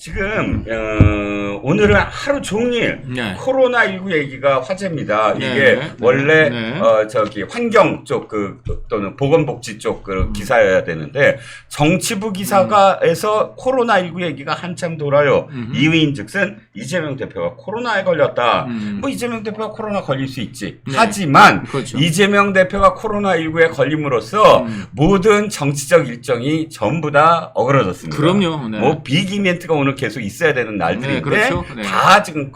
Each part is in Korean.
지금 오늘은 하루 종일 네. 코로나19 얘기가 화제입니다. 네. 이게 네. 원래 네. 저기 환경 쪽 또는 보건복지 쪽 기사여야 되는데 정치부 기사가에서 코로나19 얘기가 한참 돌아요. 이유인즉슨 이재명 대표가 코로나에 걸렸다. 뭐 이재명 대표가 코로나 걸릴 수 있지. 네. 하지만 그렇죠. 이재명 대표가 코로나19에 걸림으로써 모든 정치적 일정이 전부 다 어그러졌습니다. 그럼요. 네. 뭐 빅 이벤트가 오늘 계속 있어야 되는 날들인데 네, 그렇죠. 네. 다 지금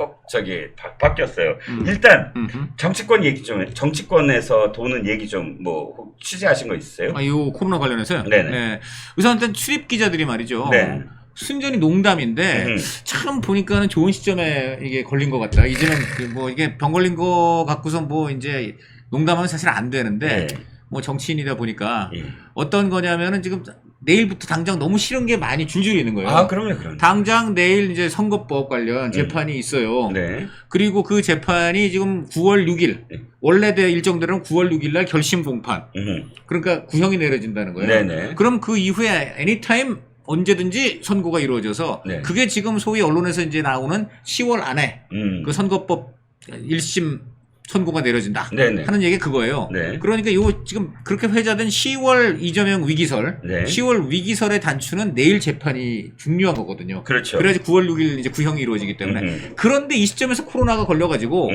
바뀌었어요. 일단 정치권 얘기 좀 정치권에서 도는 얘기 좀 뭐 취재하신 거 있으세요? 아, 이 코로나 관련해서요? 네네. 네. 우선 일단 출입 기자들이 말이죠. 네. 순전히 농담인데 참 보니까는 좋은 시점에 이게 걸린 것 같다. 이제는 뭐 이게 병 걸린 거 갖고서 뭐 이제 농담하면 사실 안 되는데 네. 뭐 정치인이다 보니까 예. 어떤 거냐면은 지금 내일부터 당장 너무 싫은 게 많이 줄줄이 있는 거예요. 아, 그럼요. 당장 내일 이제 선거법 관련 재판이 있어요. 네. 그리고 그 재판이 지금 9월 6일, 원래 일정대로는 9월 6일 날 결심 공판. 그러니까 구형이 내려진다는 거예요. 네네. 그럼 그 이후에 애니타임 언제든지 선고가 이루어져서 네. 그게 지금 소위 언론에서 이제 나오는 10월 안에 그 선거법 1심 선고가 내려진다 네네. 하는 얘기 그거예요. 네. 그러니까 요 지금 그렇게 회자된 10월 이재명 위기설, 네. 10월 위기설의 단추는 내일 재판이 중요한 거거든요. 그렇죠. 그래야지 9월 6일 이제 구형이 이루어지기 때문에. 그런데 이 시점에서 코로나가 걸려가지고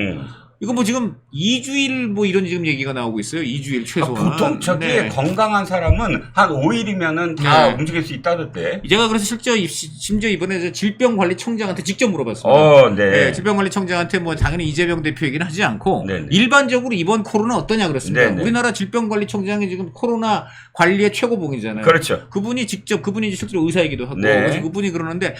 이거 뭐 지금 2주일 뭐 이런 지금 얘기가 나오고 있어요. 2주일 최소한. 보통 저기 네. 건강한 사람은 한 5일이면은 다 네. 움직일 수 있다던데. 제가 그래서 심지어 이번에 질병관리청장한테 직접 물어봤습니다. 네. 네, 질병관리청장한테 뭐 당연히 이재명 대표 얘기는 하지 않고 네네. 일반적으로 이번 코로나 어떠냐 그랬습니다. 네네. 우리나라 질병관리청장이 지금 코로나 관리의 최고봉이잖아요. 그렇죠. 그분이 이제 실제로 의사이기도 하고 네. 그래서 그분이 그러는데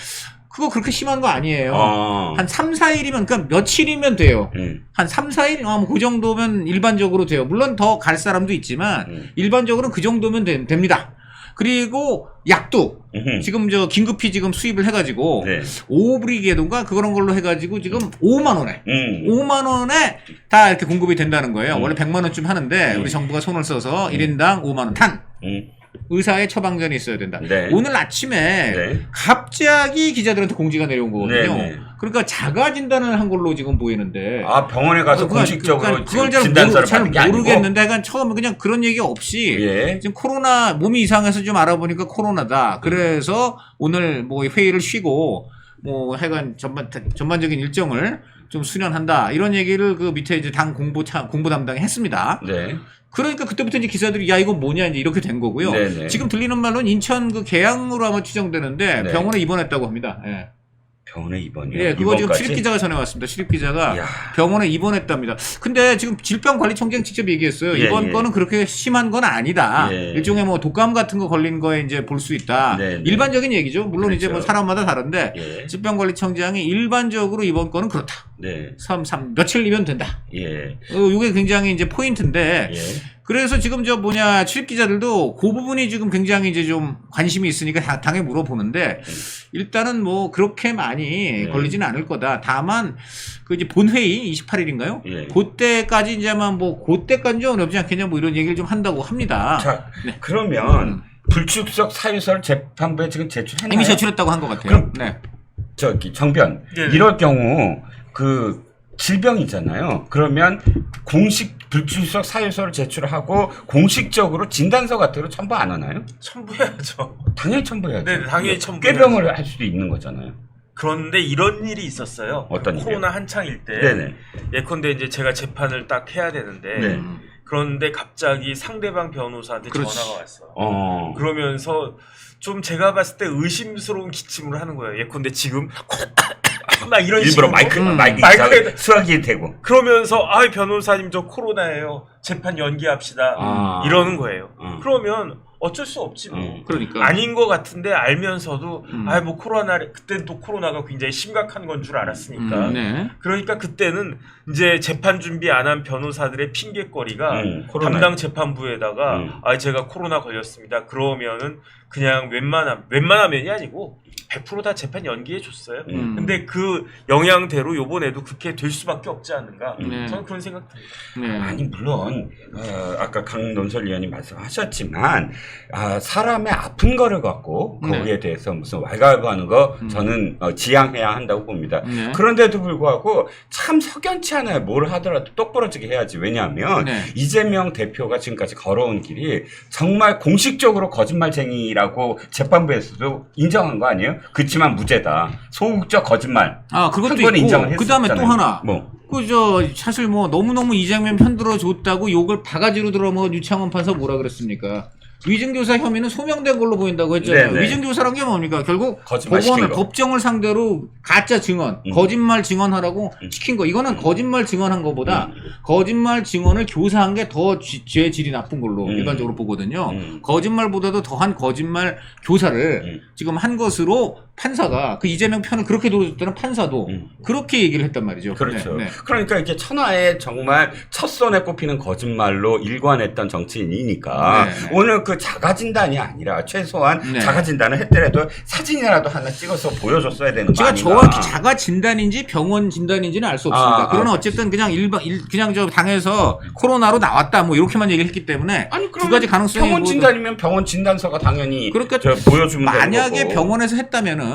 그거 그렇게 심한 거 아니에요. 한 3, 4일이면 그러니까 며칠이면 돼요. 한 3, 4일 그 정도면 일반적으로 돼요. 물론 더 갈 사람도 있지만 일반적으로는 그 정도면 됩니다. 그리고 약도 지금 긴급히 지금 수입을 해가지고 네. 오브리게도인가 그런 걸로 해가지고 지금 5만 원에 5만 원에 다 이렇게 공급이 된다는 거예요. 원래 100만 원쯤 하는데 우리 정부가 손을 써서 1인당 5만 원 탄. 의사의 처방전이 있어야 된다. 네. 오늘 아침에 네. 갑자기 기자들한테 공지가 내려온 거거든요. 네. 그러니까 자가 진단을 한 걸로 지금 보이는데. 아, 병원에 가서 공식적으로 그걸 진단서를 잘 받는 게 아니고? 모르겠는데 약간 처음에 그냥 그런 얘기 없이 예. 지금 코로나 몸이 이상해서 좀 알아보니까 코로나다. 그래서 오늘 뭐 회의를 쉬고 뭐 하여간 전반적인 일정을 좀 수련한다. 이런 얘기를 그 밑에 이제 당 공보 담당이 했습니다. 네. 그러니까 그때부터 이제 기사들이 야 이거 뭐냐 이제 이렇게 된 거고요. 네네. 지금 들리는 말로는 인천 그 계양으로 아마 추정되는데 네. 병원에 입원했다고 합니다. 예. 병원에 입원이요? 예, 그거 지금 이번까지? 출입기자가 전해왔습니다. 출입기자가 이야. 병원에 입원했답니다. 근데 지금 질병관리청장 직접 얘기했어요. 예, 이번 예. 거는 그렇게 심한 건 아니다. 예. 일종의 뭐 독감 같은 거 걸린 거에 이제 볼 수 있다. 네, 네. 일반적인 얘기죠. 물론 이제 뭐 그렇죠. 사람마다 다른데 예. 질병관리청장이 일반적으로 이번 거는 그렇다. 네. 며칠이면 된다. 예. 이게 굉장히 이제 포인트인데 예. 그래서 지금 출입 기자들도 그 부분이 지금 굉장히 이제 좀 관심이 있으니까 당에 물어보는데 일단은 뭐 그렇게 많이 걸리지는 않을 거다. 다만 그 이제 본회의 28일인가요? 예. 그때까지 이제만 뭐 그때까지 어렵지 않겠냐 뭐 이런 얘기를 좀 한다고 합니다. 자, 네. 그러면 불출석 사유서를 재판부에 지금 제출했나요? 이미 제출했다고 한 것 같아요. 그럼 네. 저기 정변 네네. 이럴 경우 그 질병이잖아요. 그러면 공식 불출석 사유서를 제출하고 공식적으로 진단서 같은 거 첨부 안 하나요? 첨부해야죠. 당연히 첨부해야죠. 네, 당연히 첨부해야죠. 꾀병을 할 수도 있는 거잖아요. 그런데 이런 일이 있었어요. 어떤 코로나 한창일 때. 네네. 예컨대 이제 제가 재판을 딱 해야 되는데. 네. 그런데 갑자기 상대방 변호사한테 그렇지. 전화가 왔어. 그러면서 좀 제가 봤을 때 의심스러운 기침을 하는 거예요. 예컨대 지금 막 이런 일부러 식으로 마이크에 수화기에 대고 그러면서 변호사님 저 코로나예요. 재판 연기합시다. 이러는 거예요. 그러면 어쩔 수 없지 뭐. 그러니까 아닌 것 같은데 알면서도 뭐 그때는 또 코로나가 굉장히 심각한 건 줄 알았으니까. 네. 그러니까 그때는 이제 재판 준비 안 한 변호사들의 핑계거리가 코로나. 담당 재판부에다가 제가 코로나 걸렸습니다. 그러면은 그냥 웬만하면이 아니고 100% 다 재판 연기해 줬어요. 근데 그 영향대로 요번에도 그렇게 될 수밖에 없지 않는가. 저는 그런 생각 듭니다. 네. 아니 물론 아까 강논설 위원이 말씀하셨지만 사람의 아픈 거를 갖고 거기에 대해서 무슨 왈가왈부하는 거 저는 지양해야 한다고 봅니다. 그런데도 불구하고 참 석연치 않아요. 뭘 하더라도 똑부러지게 해야지. 왜냐하면 이재명 대표가 지금까지 걸어온 길이 정말 공식적으로 거짓말쟁이라고 재판부에서도 인정한 거 아니에요? 그렇지만 무죄다. 소극적 거짓말. 그것도 있고. 그다음에 또 하나. 사실 너무너무 이재명 편들어 줬다고 욕을 바가지로 들어먹은 유창원 판사 뭐라 그랬습니까? 위증교사 혐의는 소명된 걸로 보인다고 했잖아요. 네네. 위증교사란 게 뭡니까? 결국 법원을 법정을 상대로 가짜 증언, 거짓말 증언하라고 시킨 거. 이거는 거짓말 증언한 것보다 거짓말 증언을 교사한 게 더 죄 질이 나쁜 걸로 일반적으로 보거든요. 거짓말보다도 더한 거짓말 교사를 지금 한 것으로 판사가 그 이재명 편을 그렇게 들어줬다는 판사도 그렇게 얘기를 했단 말이죠. 그렇죠. 그러니까 이게 천하에 정말 첫손에 꼽히는 거짓말로 일관했던 정치인이니까 오늘 그 자가진단이 아니라 최소한 자가진단을 했더라도 사진이라도 하나 찍어서 보여줬어야 되는 거 아닌가. 제가 정확히 자가진단인지 병원 진단인지는 알 수 없습니다. 그러나 어쨌든 그냥 그냥 저 당에서 코로나로 나왔다 뭐 이렇게만 얘기를 했기 때문에 두 가지 가능성이 병원 진단이면 병원 진단서가 당연히 그러니까 보여주면 만약에 되는 거고. 병원에서 했다면은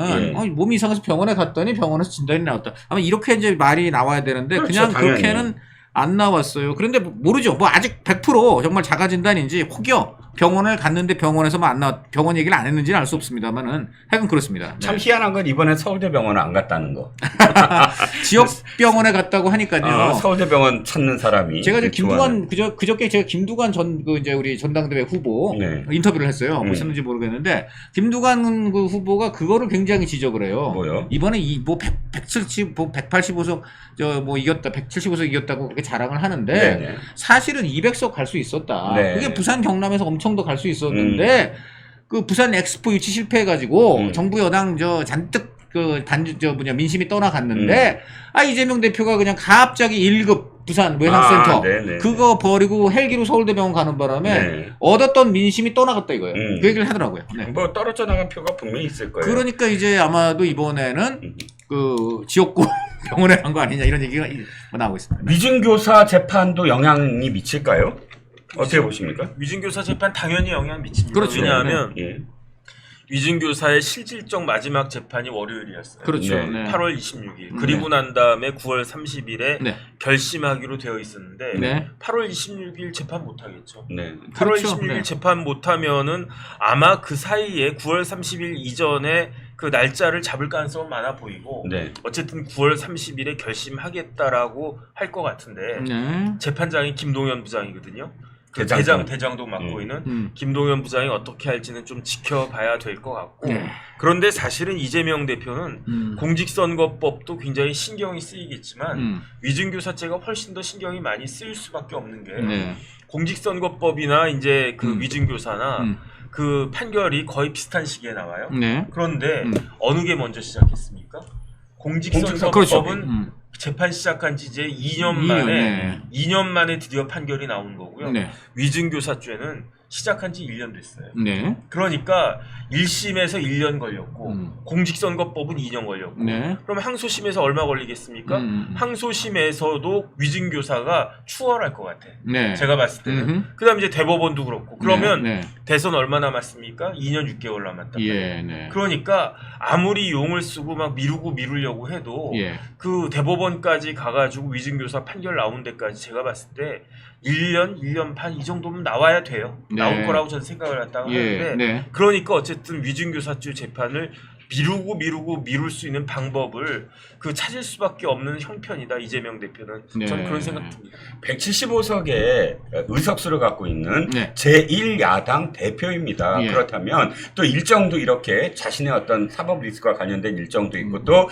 몸이 이상해서 병원에 갔더니 병원에서 진단이 나왔다. 아마 이렇게 이제 말이 나와야 되는데 그렇죠, 그냥 당연히. 그렇게는 안 나왔어요. 그런데 모르죠. 아직 100% 정말 자가진단인지 혹여 병원을 갔는데 병원에서만 안 나왔, 병원 얘기를 안 했는지는 알 수 없습니다만은 하여간 그렇습니다. 참 희한한 건 이번에 서울대병원을 안 갔다는 거. 지역 병원에 갔다고 하니까요. 서울대병원 찾는 사람이. 제가 김두관 그저께 제가 김두관 이제 우리 전당대회 후보 인터뷰를 했어요. 보셨는지 모르겠는데 김두관 그 후보가 그거를 굉장히 지적을 해요. 뭐요? 이번에 185석 이겼다, 175석 이겼다고 그렇게 자랑을 하는데 사실은 200석 갈 수 있었다. 그게 부산 경남에서 엄청 더 갈 수 있었는데 그 부산 엑스포 유치 실패해가지고 정부 여당 잔뜩 민심이 떠나갔는데 이재명 대표가 그냥 갑자기 1급 부산 외상센터 그거 버리고 헬기로 서울대병원 가는 바람에 얻었던 민심이 떠나갔다 이거예요. 그 얘기를 하더라고요. 뭐 떨어져 나간 표가 분명히 있을 거예요. 그러니까 이제 아마도 이번에는 그 지역구 병원에 간 거 아니냐 이런 얘기가 나오고 있습니다. 위증교사 재판도 영향이 미칠까요? 어떻게 보십니까? 위증교사 재판 당연히 영향 미칩니다. 그렇죠. 왜냐하면 위증교사의 실질적 마지막 재판이 월요일이었어요. 그렇죠. 8월 26일. 그리고 난 다음에 9월 30일에 결심하기로 되어 있었는데 8월 26일 재판 못 하겠죠. 8월 그렇죠. 26일 재판 못 하면은 아마 그 사이에 9월 30일 이전에 그 날짜를 잡을 가능성은 많아 보이고 어쨌든 9월 30일에 결심하겠다라고 할 것 같은데 재판장이 김동연 부장이거든요. 그 대장도 맡고 있는 김동연 부장이 어떻게 할지는 좀 지켜봐야 될 것 같고 그런데 사실은 이재명 대표는 공직선거법도 굉장히 신경이 쓰이겠지만 위증교사죄가 훨씬 더 신경이 많이 쓰일 수밖에 없는 게 공직선거법이나 이제 그 위증교사나 그 판결이 거의 비슷한 시기에 나와요. 그런데 어느 게 먼저 시작했습니까? 공직선거법은 재판 시작한 지 이제 2년 만에 드디어 판결이 나온 거고요. 위증교사죄는 시작한 지 1년 됐어요. 그러니까 1심에서 1년 걸렸고 공직선거법은 2년 걸렸고 그럼 항소심에서 얼마 걸리겠습니까? 항소심에서도 위증교사가 추월할 것 같아. 제가 봤을 때는. 그 다음에 이제 대법원도 그렇고 그러면 대선 얼마 남았습니까? 2년 6개월 남았다. 그러니까 아무리 용을 쓰고 막 미루려고 해도 그 대법원까지 가가지고 위증교사 판결 나온 데까지 제가 봤을 때 1년 반 이 정도면 나와야 돼요. 나올 거라고 저는 생각을 했다가 하는데 그러니까 어쨌든 위증교사죄 재판을 미룰 수 있는 방법을 찾을 수밖에 없는 형편이다 이재명 대표는. 저는 그런 생각 듭니다. 175석의 의석수를 갖고 있는 제1야당 대표입니다. 그렇다면 또 일정도 이렇게 자신의 어떤 사법 리스크와 관련된 일정도 있고 또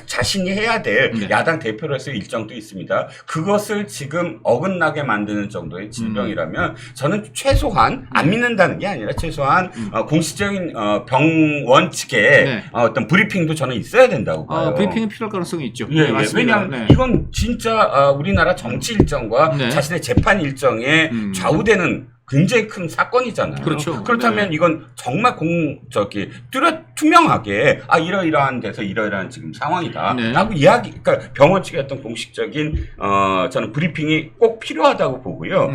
자신이 해야 될 야당 대표로서의 일정도 있습니다. 그것을 지금 어긋나게 만드는 정도의 질병이라면 저는 최소한 안 믿는다는 게 아니라 최소한 공식적인 병원 측에 어떤 브리핑도 저는 있어야 된다고 봐요. 브리핑이 필요할 가능성이 있죠. 왜냐하면 이건 진짜 우리나라 정치 일정과 자신의 재판 일정에 좌우되는 굉장히 큰 사건이잖아요. 그렇다면 이건 정말 투명하게 이러이러한 데서 이러이러한 지금 상황이다 라고 그러니까 병원 측의 어떤 공식적인 저는 브리핑이 꼭 필요하다고 보고요.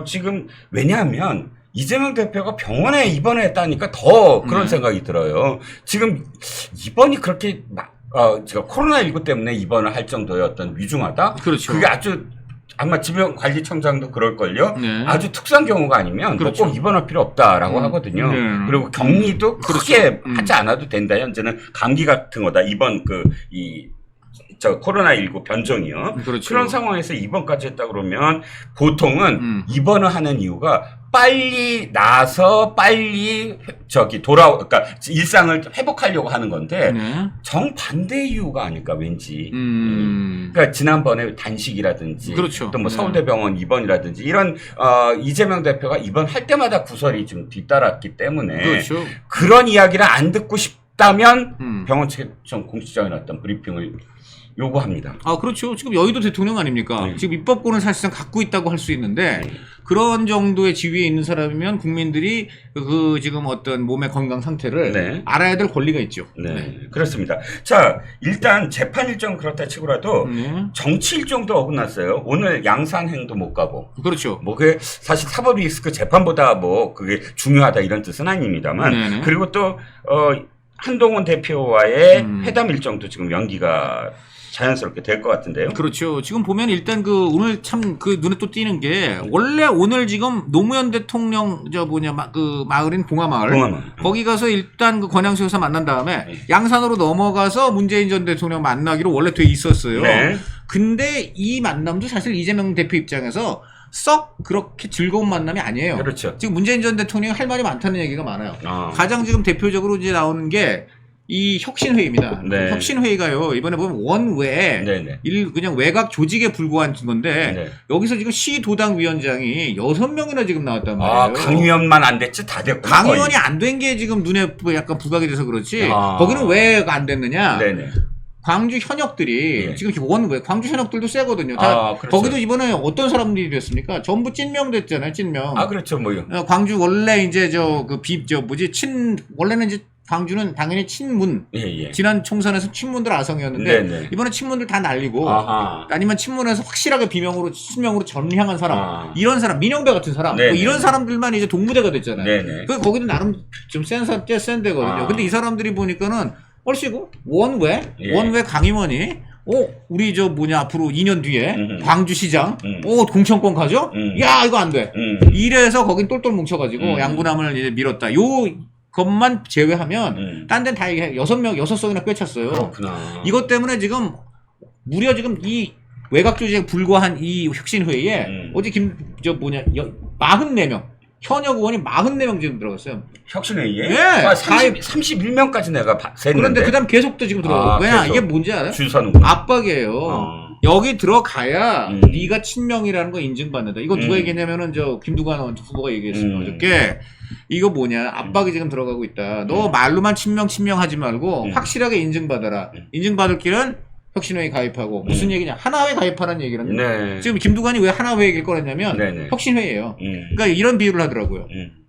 지금 왜냐하면 이재명 대표가 병원에 입원했다니까 더 그런 생각이 들어요. 지금 입원이 그렇게 제가 코로나19 때문에 입원을 할 정도의 어떤 위중하다? 그렇죠. 그게 아주 아마 질병관리청장도 그럴걸요. 네. 아주 특수한 경우가 아니면 그렇죠. 꼭 입원할 필요 없다라고 하거든요. 그리고 격리도 크게 하지 않아도 된다. 현재는 감기 같은 거다. 이번 코로나19 변종이요. 그렇죠. 그런 상황에서 입원까지 했다 그러면 보통은 입원을 하는 이유가 빨리 나서 빨리 그러니까 일상을 회복하려고 하는 건데 정반대 이유가 아닐까 왠지. 그러니까 지난번에 단식이라든지 그렇죠. 또 뭐 서울대병원 입원이라든지 이런 이재명 대표가 입원할 때마다 구설이 좀 뒤따랐기 때문에 그렇죠. 그런 이야기를 안 듣고 싶다면 병원 측에 좀 공식적인 어떤 브리핑을 요구합니다. 그렇죠. 지금 여의도 대통령 아닙니까? 지금 입법권을 사실상 갖고 있다고 할 수 있는데 그런 정도의 지위에 있는 사람이면 국민들이 지금 어떤 몸의 건강 상태를 알아야 될 권리가 있죠. 네. 그렇습니다. 자, 일단 재판 일정 그렇다 치고라도 정치 일정도 어긋났어요. 오늘 양산행도 못 가고. 그렇죠. 그게 사실 사법 리스크 재판보다 그게 중요하다 이런 뜻은 아닙니다만. 그리고 또 한동훈 대표와의 회담 일정도 지금 연기가 자연스럽게 될 것 같은데요. 그렇죠. 지금 보면 일단 오늘 참 눈에 또 띄는 게 원래 오늘 지금 노무현 대통령 마을인 봉화마을 거기 가서 일단 권양수에서 만난 다음에 양산으로 넘어가서 문재인 전 대통령 만나기로 원래 돼 있었어요. 근데 이 만남도 사실 이재명 대표 입장에서 썩 그렇게 즐거운 만남이 아니에요. 그렇죠. 지금 문재인 전 대통령이 할 말이 많다는 얘기가 많아요. 가장 지금 대표적으로 이제 나오는 게 이 혁신회의입니다. 혁신회의가요, 이번에 보면 원외, 그냥 외곽 조직에 불과한 건데, 여기서 지금 시도당 위원장이 6명이나 지금 나왔단 말이에요. 강 의원만 안 됐지, 다 됐고. 강 의원이 안 된 게 지금 눈에 약간 부각이 돼서 그렇지, 거기는 왜 안 됐느냐? 광주 현역들이 지금 원외, 광주 현역들도 세거든요. 그렇죠. 거기도 이번에 어떤 사람들이 됐습니까? 전부 찐명 됐잖아요, 찐명. 그렇죠, 광주 원래 이제 원래는 이제 광주는 당연히 친문. 지난 총선에서 친문들 아성이었는데 이번에 친문들 다 날리고 아니면 친문에서 확실하게 친명으로 전향한 사람, 이런 사람, 민영배 같은 사람, 이런 사람들만 이제 동무대가 됐잖아요. 거기도 나름 좀 센 데거든요. 근데 이 사람들이 보니까는 얼씨구 원외 강의원이 우리 앞으로 2년 뒤에 광주시장 공천권 가죠? 야, 이거 안 돼. 이래서 거긴 똘똘 뭉쳐가지고 양분함을 이제 밀었다. 것만 제외하면 딴 데는 다 6석이나 꿰찼어요. 그렇구나. 이것 때문에 지금 무려 지금 이 외곽 조직에 불과한 이 혁신회의에 어제 44명 현역 의원이 44명 지금 들어갔어요. 혁신회의에? 31명까지 내가 셌는데. 그런데 그 다음 계속 또 지금 들어가고. 왜냐, 이게 뭔지 알아요? 줄 서는구나. 압박이에요. 여기 들어가야 네가 친명이라는 거 인증받는다. 이거 누가 얘기했냐면은 김두관 후보가 얘기했어요. 어저께. 이거 뭐냐, 압박이 지금 들어가고 있다. 너 말로만 친명하지 말고 확실하게 인증받아라. 인증받을 길은 혁신회의 가입하고. 무슨 얘기냐, 하나회 가입하라는 얘기는. 지금 김두관이 왜 하나회 얘기를 꺼냈냐면 혁신회의예요. 그러니까 이런 비유를 하더라고요.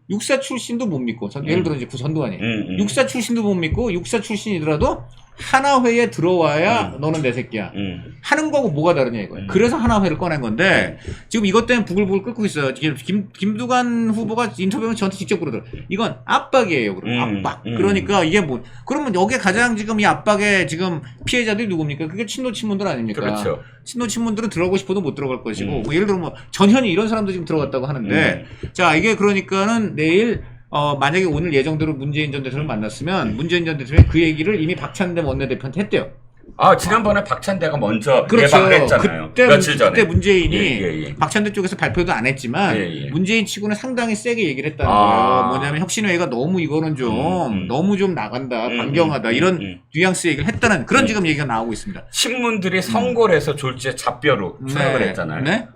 육사 출신도 못 믿고, 예를 들어 이제 전두환이 육사 출신도 못 믿고, 육사 출신이더라도 하나회에 들어와야 너는 내 새끼야 하는 거고 뭐가 다르냐 이거예요. 그래서 하나회를 꺼낸 건데 지금 이것 때문에 부글부글 끓고 있어요. 김두관 후보가 인터뷰하면 저한테 직접 그러더라고요. 이건 압박이에요. 압박. 그러니까 이게 그러면 여기에 가장 지금 이 압박의 지금 피해자들이 누굽니까? 그게 친노친문들 아닙니까? 그렇죠. 친노친문들은 들어가고 싶어도 못 들어갈 것이고 예를 들어 전현희 이런 사람도 지금 들어갔다고 하는데 자, 이게 그러니까는 내일 만약에 오늘 예정대로 문재인 전 대통령을 만났으면 문재인 전 대통령이 그 얘기를 이미 박찬대 원내대표한테 했대요. 지난번에 박찬대가 먼저 예방을 했잖아요. 며칠 전에. 그때 문재인이 박찬대 쪽에서 발표도 안 했지만 문재인 치고는 상당히 세게 얘기를 했다는 거예요. 뭐냐면 혁신회의가 너무 이거는 너무 좀 나간다, 반경하다 이런 뉘앙스 얘기를 했다는 그런 지금 얘기가 나오고 있습니다. 친문들이 성골에서 졸지에 잡뼈로 투닥을 했잖아요.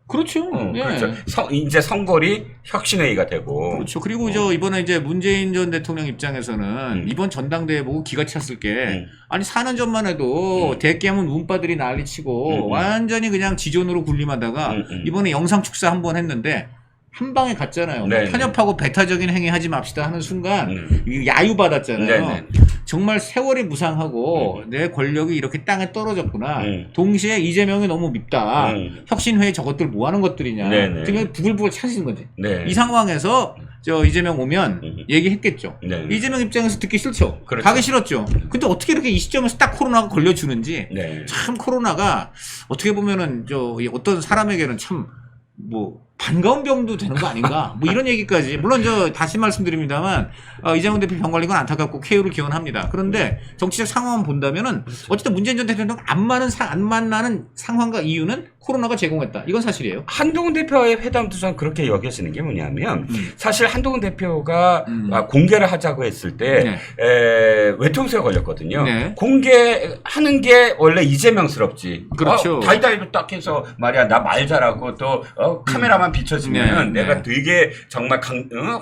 그렇죠. 그렇죠. 이제 성골이 혁신회의가 되고. 그렇죠. 그리고 이번에 이제 문재인 전 대통령 입장에서는 이번 전당대회 보고 기가 찼을 게 아니 4년 전만 해도 대깨문 운빠들이 난리치고 완전히 그냥 지존으로 군림하다가 이번에 영상 축사 한번 했는데 한 방에 갔잖아요. 네네. 편협하고 배타적인 행위 하지 맙시다 하는 순간 야유 받았잖아요. 네네. 정말 세월이 무상하고 내 권력이 이렇게 땅에 떨어졌구나. 동시에 이재명이 너무 밉다. 혁신회의 저것들 뭐 하는 것들이냐. 지금 부글부글 차시는 거지. 네. 이 상황에서 저 이재명 오면 얘기했겠죠. 네. 이재명 입장에서 듣기 싫죠. 그렇죠. 가기 싫었죠. 근데 어떻게 이렇게 이 시점에서 딱 코로나가 걸려주는지 네. 참 코로나가 어떻게 보면은 저 어떤 사람에게는 참 뭐 반가운 병도 되는 거 아닌가 뭐 이런 얘기까지 물론 저 다시 말씀드립니다만 이재명 대표 병 걸린 건 안타깝고 쾌유를 기원합니다. 그런데 정치적 상황만 본다면은 어쨌든 문재인 전 대통령 안 만나는 상황과 이유는 코로나가 제공했다. 이건 사실이에요. 한동훈 대표와의 회담도 전 그렇게 여겨지는 게 뭐냐면 사실 한동훈 대표가 공개를 하자고 했을 때 외통수에 걸렸거든요. 네. 공개하는 게 원래 이재명스럽지. 그렇죠. 다이다이로 딱 해서 말이야 나 말 잘하고 또 카메라만 비춰지면 내가 되게 정말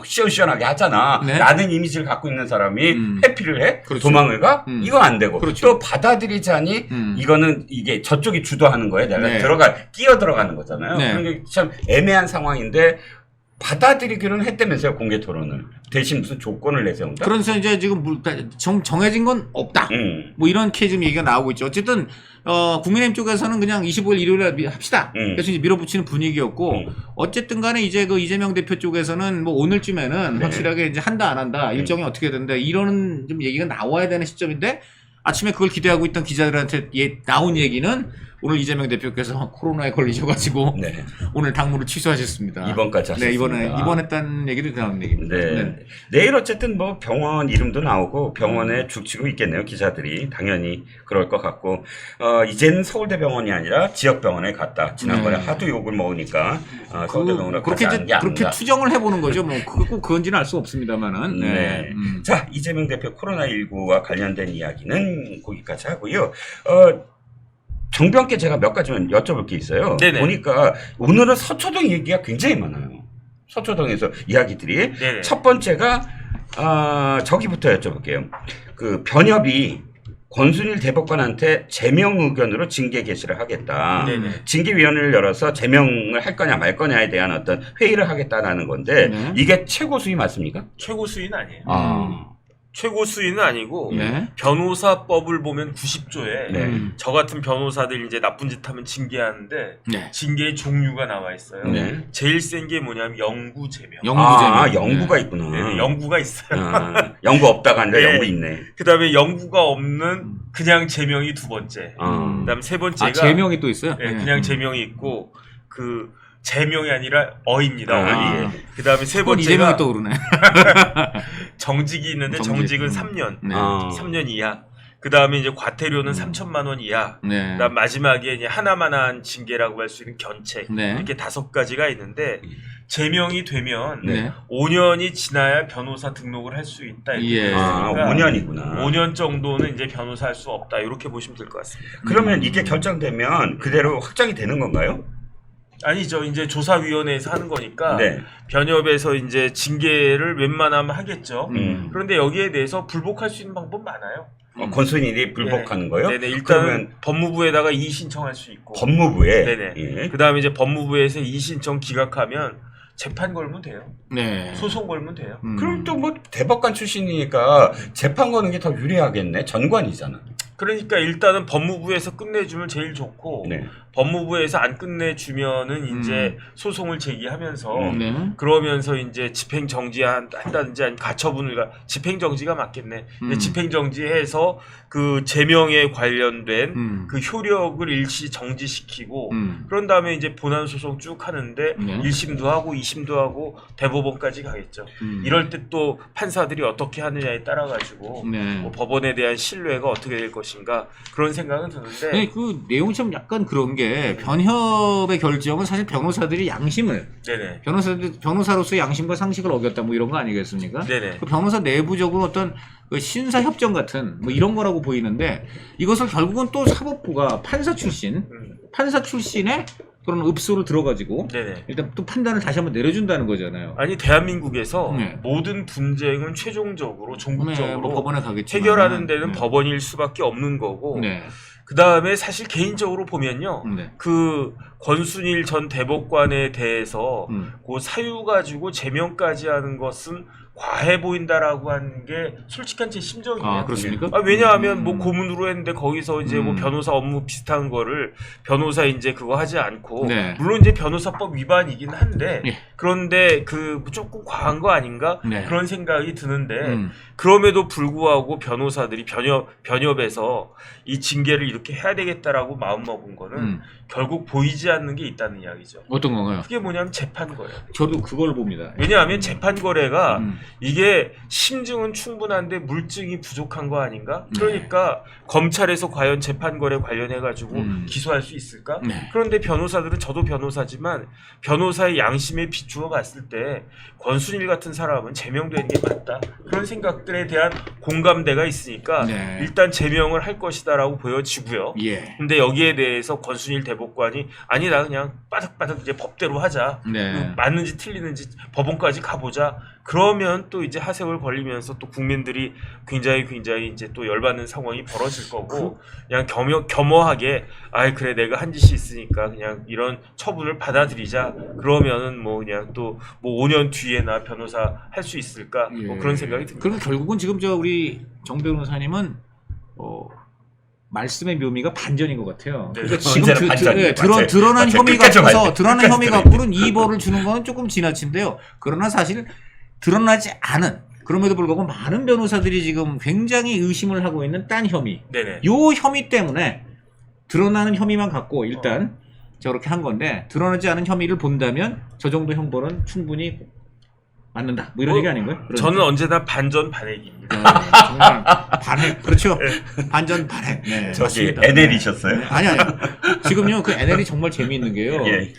시원시원하게 하잖아. 라는 이미지를 갖고 있는 사람이 회피를 해? 그렇죠. 도망을 가? 이건 안 되고. 그렇죠. 또 받아들이자니 이거는 이게 저쪽이 주도하는 거예요. 내가 끼어 들어가는 거잖아요. 그런 게 참 애매한 상황인데 받아들이기로는 했다면서요, 공개 토론을. 대신 무슨 조건을 내세운다? 그래서 이제 지금 정해진 건 없다. 뭐 이런 지금 얘기가 나오고 있죠. 어쨌든 국민의힘 쪽에서는 그냥 25일 일요일에 합시다. 그래서 이제 밀어붙이는 분위기였고 어쨌든 간에 이제 그 이재명 대표 쪽에서는 뭐 오늘쯤에는 확실하게 이제 한다 안 한다 일정이 어떻게 된다 이런 좀 얘기가 나와야 되는 시점인데 아침에 그걸 기대하고 있던 기자들한테 나온 얘기는 오늘 이재명 대표께서 코로나에 걸리셔가지고 오늘 당무를 취소하셨습니다. 입원까지 하셨습니다. 네, 입원했다는 얘기도 나온 얘기입니다. 내일 어쨌든 뭐 병원 이름도 나오고 병원에 죽치고 있겠네요. 기자들이 당연히 그럴 것 같고 이제는 서울대병원이 아니라 지역병원에 갔다. 지난번에 하도 욕을 먹으니까 서울대병원에 가지 않은 게 아닌가. 그렇게 추정을 해보는 거죠. 뭐 꼭 그건지는 알 수 없습니다만은. 자, 이재명 대표 코로나19와 관련된 이야기는 거기까지 하고요. 정병께 제가 몇 가지만 여쭤볼 게 있어요. 보니까 오늘은 서초동 얘기가 굉장히 많아요. 서초동에서 이야기들이. 첫 번째가 저기부터 여쭤볼게요. 그 변협이 권순일 대법관한테 제명 의견으로 징계 개시를 하겠다. 징계위원회를 열어서 제명을 할 거냐 말 거냐에 대한 어떤 회의를 하겠다라는 건데 이게 최고 수위 맞습니까? 최고 수위는 아니에요. 최고 수위는 아니고 변호사법을 보면 90조에 저 같은 변호사들 이제 나쁜 짓 하면 징계하는데 징계의 종류가 나와 있어요. 제일 센 게 뭐냐면 영구 제명. 영구가 있구나. 영구가 있어요. 영구 없다가 아니라 영구 있네. 그다음에 영구가 없는 그냥 제명이 두 번째. 그다음 세 번째가 제명이 또 있어요? 그냥 제명이 있고 그 제명이 아니라 어입니다. 그다음에 세 번째가 이재명이 떠오르네. 정직이 있는데 정직은 3년. 3년 이하. 그다음에 이제 과태료는 3천만 원 이하. 그다음 마지막에 이제 하나만한 징계라고 할 수 있는 견책. 이렇게 5가지가 있는데 제명이 되면 5년이 지나야 변호사 등록을 할 수 있다. 이렇게 5년이구나. 5년 정도는 이제 변호사 할 수 없다. 이렇게 보시면 될 것 같습니다. 그러면 이게 결정되면 그대로 확정이 되는 건가요? 아니죠. 이제 조사위원회에서 하는 거니까 변협에서 이제 징계를 웬만하면 하겠죠. 그런데 여기에 대해서 불복할 수 있는 방법 많아요. 권순일이 불복하는 거요? 일단 그러면 법무부에다가 이의 신청할 수 있고. 법무부에? 그다음에 이제 법무부에서 이의 신청 기각하면 재판 걸면 돼요. 소송 걸면 돼요. 그럼 또 뭐 대법관 출신이니까 재판 거는 게 더 유리하겠네. 전관이잖아. 그러니까 일단은 법무부에서 끝내주면 제일 좋고 법무부에서 안 끝내주면은 이제 소송을 제기하면서 그러면서 이제 집행정지한다든지 아니면 가처분을 집행정지가 맞겠네. 집행정지해서 그 제명에 관련된 그 효력을 일시 정지시키고 그런 다음에 이제 본안 소송 쭉 하는데 1심도 하고 2심도 하고 대법원까지 가겠죠. 이럴 때 또 판사들이 어떻게 하느냐에 따라 가지고 뭐 법원에 대한 신뢰가 어떻게 될 것인가 그런 생각은 드는데 그 내용이 좀 약간 그런 게 변협의 결정은 사실 변호사들이 양심을 변호사로서의 양심과 상식을 어겼다 뭐 이런 거 아니겠습니까? 그 변호사 내부적으로 어떤 그 신사 협정 같은 뭐 이런 거라고 보이는데 이것을 결국은 또 사법부가 판사 출신의 또는 읍소를 들어가지고 네네. 일단 또 판단을 다시 한번 내려준다는 거잖아요. 아니 대한민국에서 네. 모든 분쟁은 최종적으로 종국적으로 뭐 법원에 가겠지만 해결하는 데는 네. 법원일 수밖에 없는 거고 네. 그 다음에 사실 개인적으로 보면요 네. 그 권순일 전 대법관에 대해서 그 사유 가지고 제명까지 하는 것은 과해 보인다라고 하는 게 솔직한 제 심정이에요. 아, 그렇습니까? 왜냐하면 뭐 고문으로 했는데 거기서 이제 뭐 변호사 업무 비슷한 거를 변호사 이제 그거 하지 않고 네. 물론 이제 변호사법 위반이긴 한데 예. 그런데 그 조금 과한 거 아닌가 네. 그런 생각이 드는데 그럼에도 불구하고 변호사들이 변협에서 이 징계를 이렇게 해야 되겠다라고 마음 먹은 거는 결국 보이지 않는 게 있다는 이야기죠. 어떤 건가요? 그게 뭐냐면 재판 거래. 저도 그걸 봅니다. 왜냐하면 재판 거래가 이게 심증은 충분한데 물증이 부족한 거 아닌가? 그러니까 검찰에서 과연 재판 거래 관련해 가지고 기소할 수 있을까? 네. 그런데 변호사들은 저도 변호사지만 변호사의 양심에 비추어 봤을 때 권순일 같은 사람은 제명되는 게 맞다. 그런 생각들에 대한 공감대가 있으니까 네. 일단 제명을 할 것이다라고 보여지고요. 예. 근데 여기에 대해서 권순일 대법관이 아니다 그냥 빠득빠득 이제 법대로 하자. 네. 맞는지 틀리는지 법원까지 가보자. 그러면 또 이제 하세월 걸리면서 또 국민들이 굉장히 이제 또 열받는 상황이 벌어질 거고 그냥 겸허하게 아이 그래 내가 한 짓이 있으니까 그냥 이런 처분을 받아들이자. 그러면은 뭐 그냥 또 뭐 5년 뒤에나 변호사 할 수 있을까? 예. 뭐 그런 생각이 듭니다. 그러면 결국은 지금 저 우리 정 변호사님은 말씀의 묘미가 반전인 것 같아요. 네. 그러니까 지금 언제나 반전이에요. 맞아요. 드러난 맞아요. 혐의 끝까지 갖고서 봐야 돼. 드러난 끝까지 혐의 봐야 갖고는 이 벌을 주는 거는 조금 지나친데요. 그러나 사실 드러나지 않은 그럼에도 불구하고 많은 변호사들이 지금 굉장히 의심을 하고 있는 딴 혐의. 네네. 요 혐의 때문에 드러나는 혐의만 갖고 일단 저렇게 한 건데 드러나지 않은 혐의를 본다면 저 정도 형벌은 충분히 맞는다. 뭐 이런 얘기 아닌가요? 저는 언제나 반전 반핵입니다. 정말 반핵. 그렇죠. 반전 반핵. 네, 저기 맞습니다. NL이셨어요? 네. 아니. 지금요 그 NL이 정말 재미있는 게요. 예.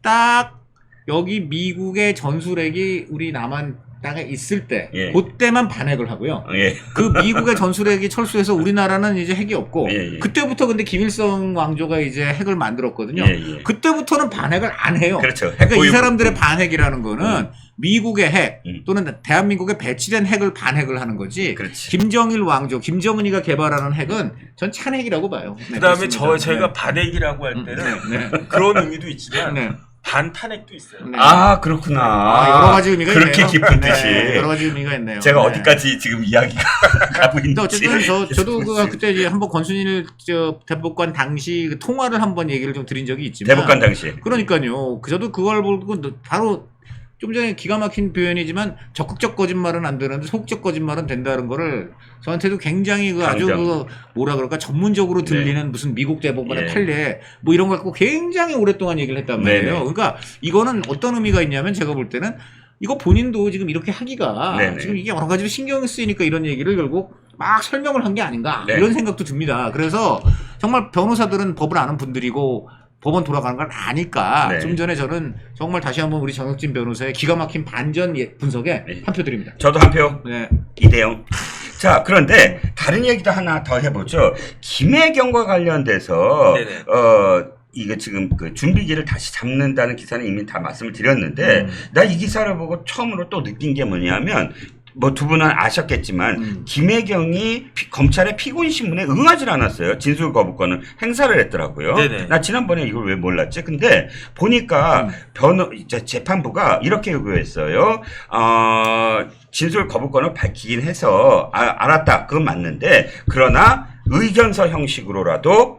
딱 여기 미국의 전술핵이 우리 남한 땅에 있을 때 예. 그때만 반핵을 하고요. 예. 그 미국의 전술핵이 철수해서 우리나라는 이제 핵이 없고 예. 그때부터 근데 김일성 왕조가 이제 핵을 만들었거든요. 예. 그때부터는 반핵을 안 해요. 그렇죠. 그러니까 이 사람들의 반핵이라는 거는 미국의 핵 또는 대한민국에 배치된 핵을 반핵을 하는 거지. 그렇지. 김정일 왕조, 김정은이가 개발하는 핵은 전 찬핵이라고 봐요. 네, 그다음에 그렇습니다. 제가 네. 반핵이라고 할 때는 네. 그런 의미도 있지만 네. 반탄핵도 있어요. 네. 아 그렇구나. 여러 가지 의미가 그렇게 있네요. 깊은 뜻이. 네, 여러 가지 의미가 있네요. 제가 네. 어디까지 지금 이야기가 가고 근데 있는지. 어쨌든 저도 그때 이제 한번 권순일 대법관 당시 그 통화를 한번 얘기를 좀 드린 적이 있지만 대법관 당시에. 그러니까요. 저도 그걸 보고 바로 좀 전에 기가 막힌 표현이지만 적극적 거짓말은 안 되는데 소극적 거짓말은 된다는 거를 저한테도 굉장히 그 아주 그 뭐라 그럴까 전문적으로 들리는 무슨 미국 대법관의 판례 뭐 이런 거 갖고 굉장히 오랫동안 얘기를 했단 말이에요. 그러니까 이거는 어떤 의미가 있냐면 제가 볼 때는 이거 본인도 지금 이렇게 하기가 지금 이게 여러 가지로 신경이 쓰이니까 이런 얘기를 결국 막 설명을 한 게 아닌가 이런 생각도 듭니다. 그래서 정말 변호사들은 법을 아는 분들이고 법원 돌아가는 걸 아니까 좀 전에 저는 정말 다시 한번 우리 정혁진 변호사의 기가 막힌 반전 분석에 한 표 드립니다. 저도 한 표. 네. 2대0. 자, 그런데 다른 얘기도 하나 더 해보죠. 김혜경과 관련돼서 이게 지금 그 준비기를 다시 잡는다는 기사는 이미 다 말씀을 드렸는데 나 이 기사를 보고 처음으로 또 느낀 게 뭐냐면 뭐 두 분은 아셨겠지만 김혜경이 검찰의 피고인 신문에 응하지 않았어요. 진술 거부권을 행사를 했더라고요. 나 지난번에 이걸 왜 몰랐지? 근데 보니까 재판부가 이렇게 요구했어요. 진술 거부권을 밝히긴 해서 알았다. 그건 맞는데 그러나 의견서 형식으로라도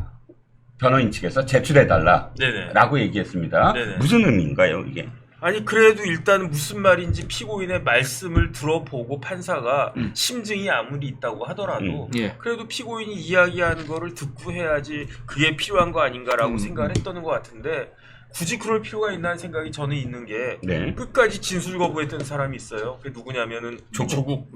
변호인 측에서 제출해달라라고 얘기했습니다. 무슨 의미인가요, 이게? 아니 그래도 일단 무슨 말인지 피고인의 말씀을 들어보고 판사가 심증이 아무리 있다고 하더라도 그래도 피고인이 이야기하는 거를 듣고 해야지 그게 필요한 거 아닌가라고 생각을 했던 것 같은데 굳이 그럴 필요가 있나는 생각이 저는 있는 게 네. 끝까지 진술 거부했던 사람이 있어요. 그게 누구냐면은 조국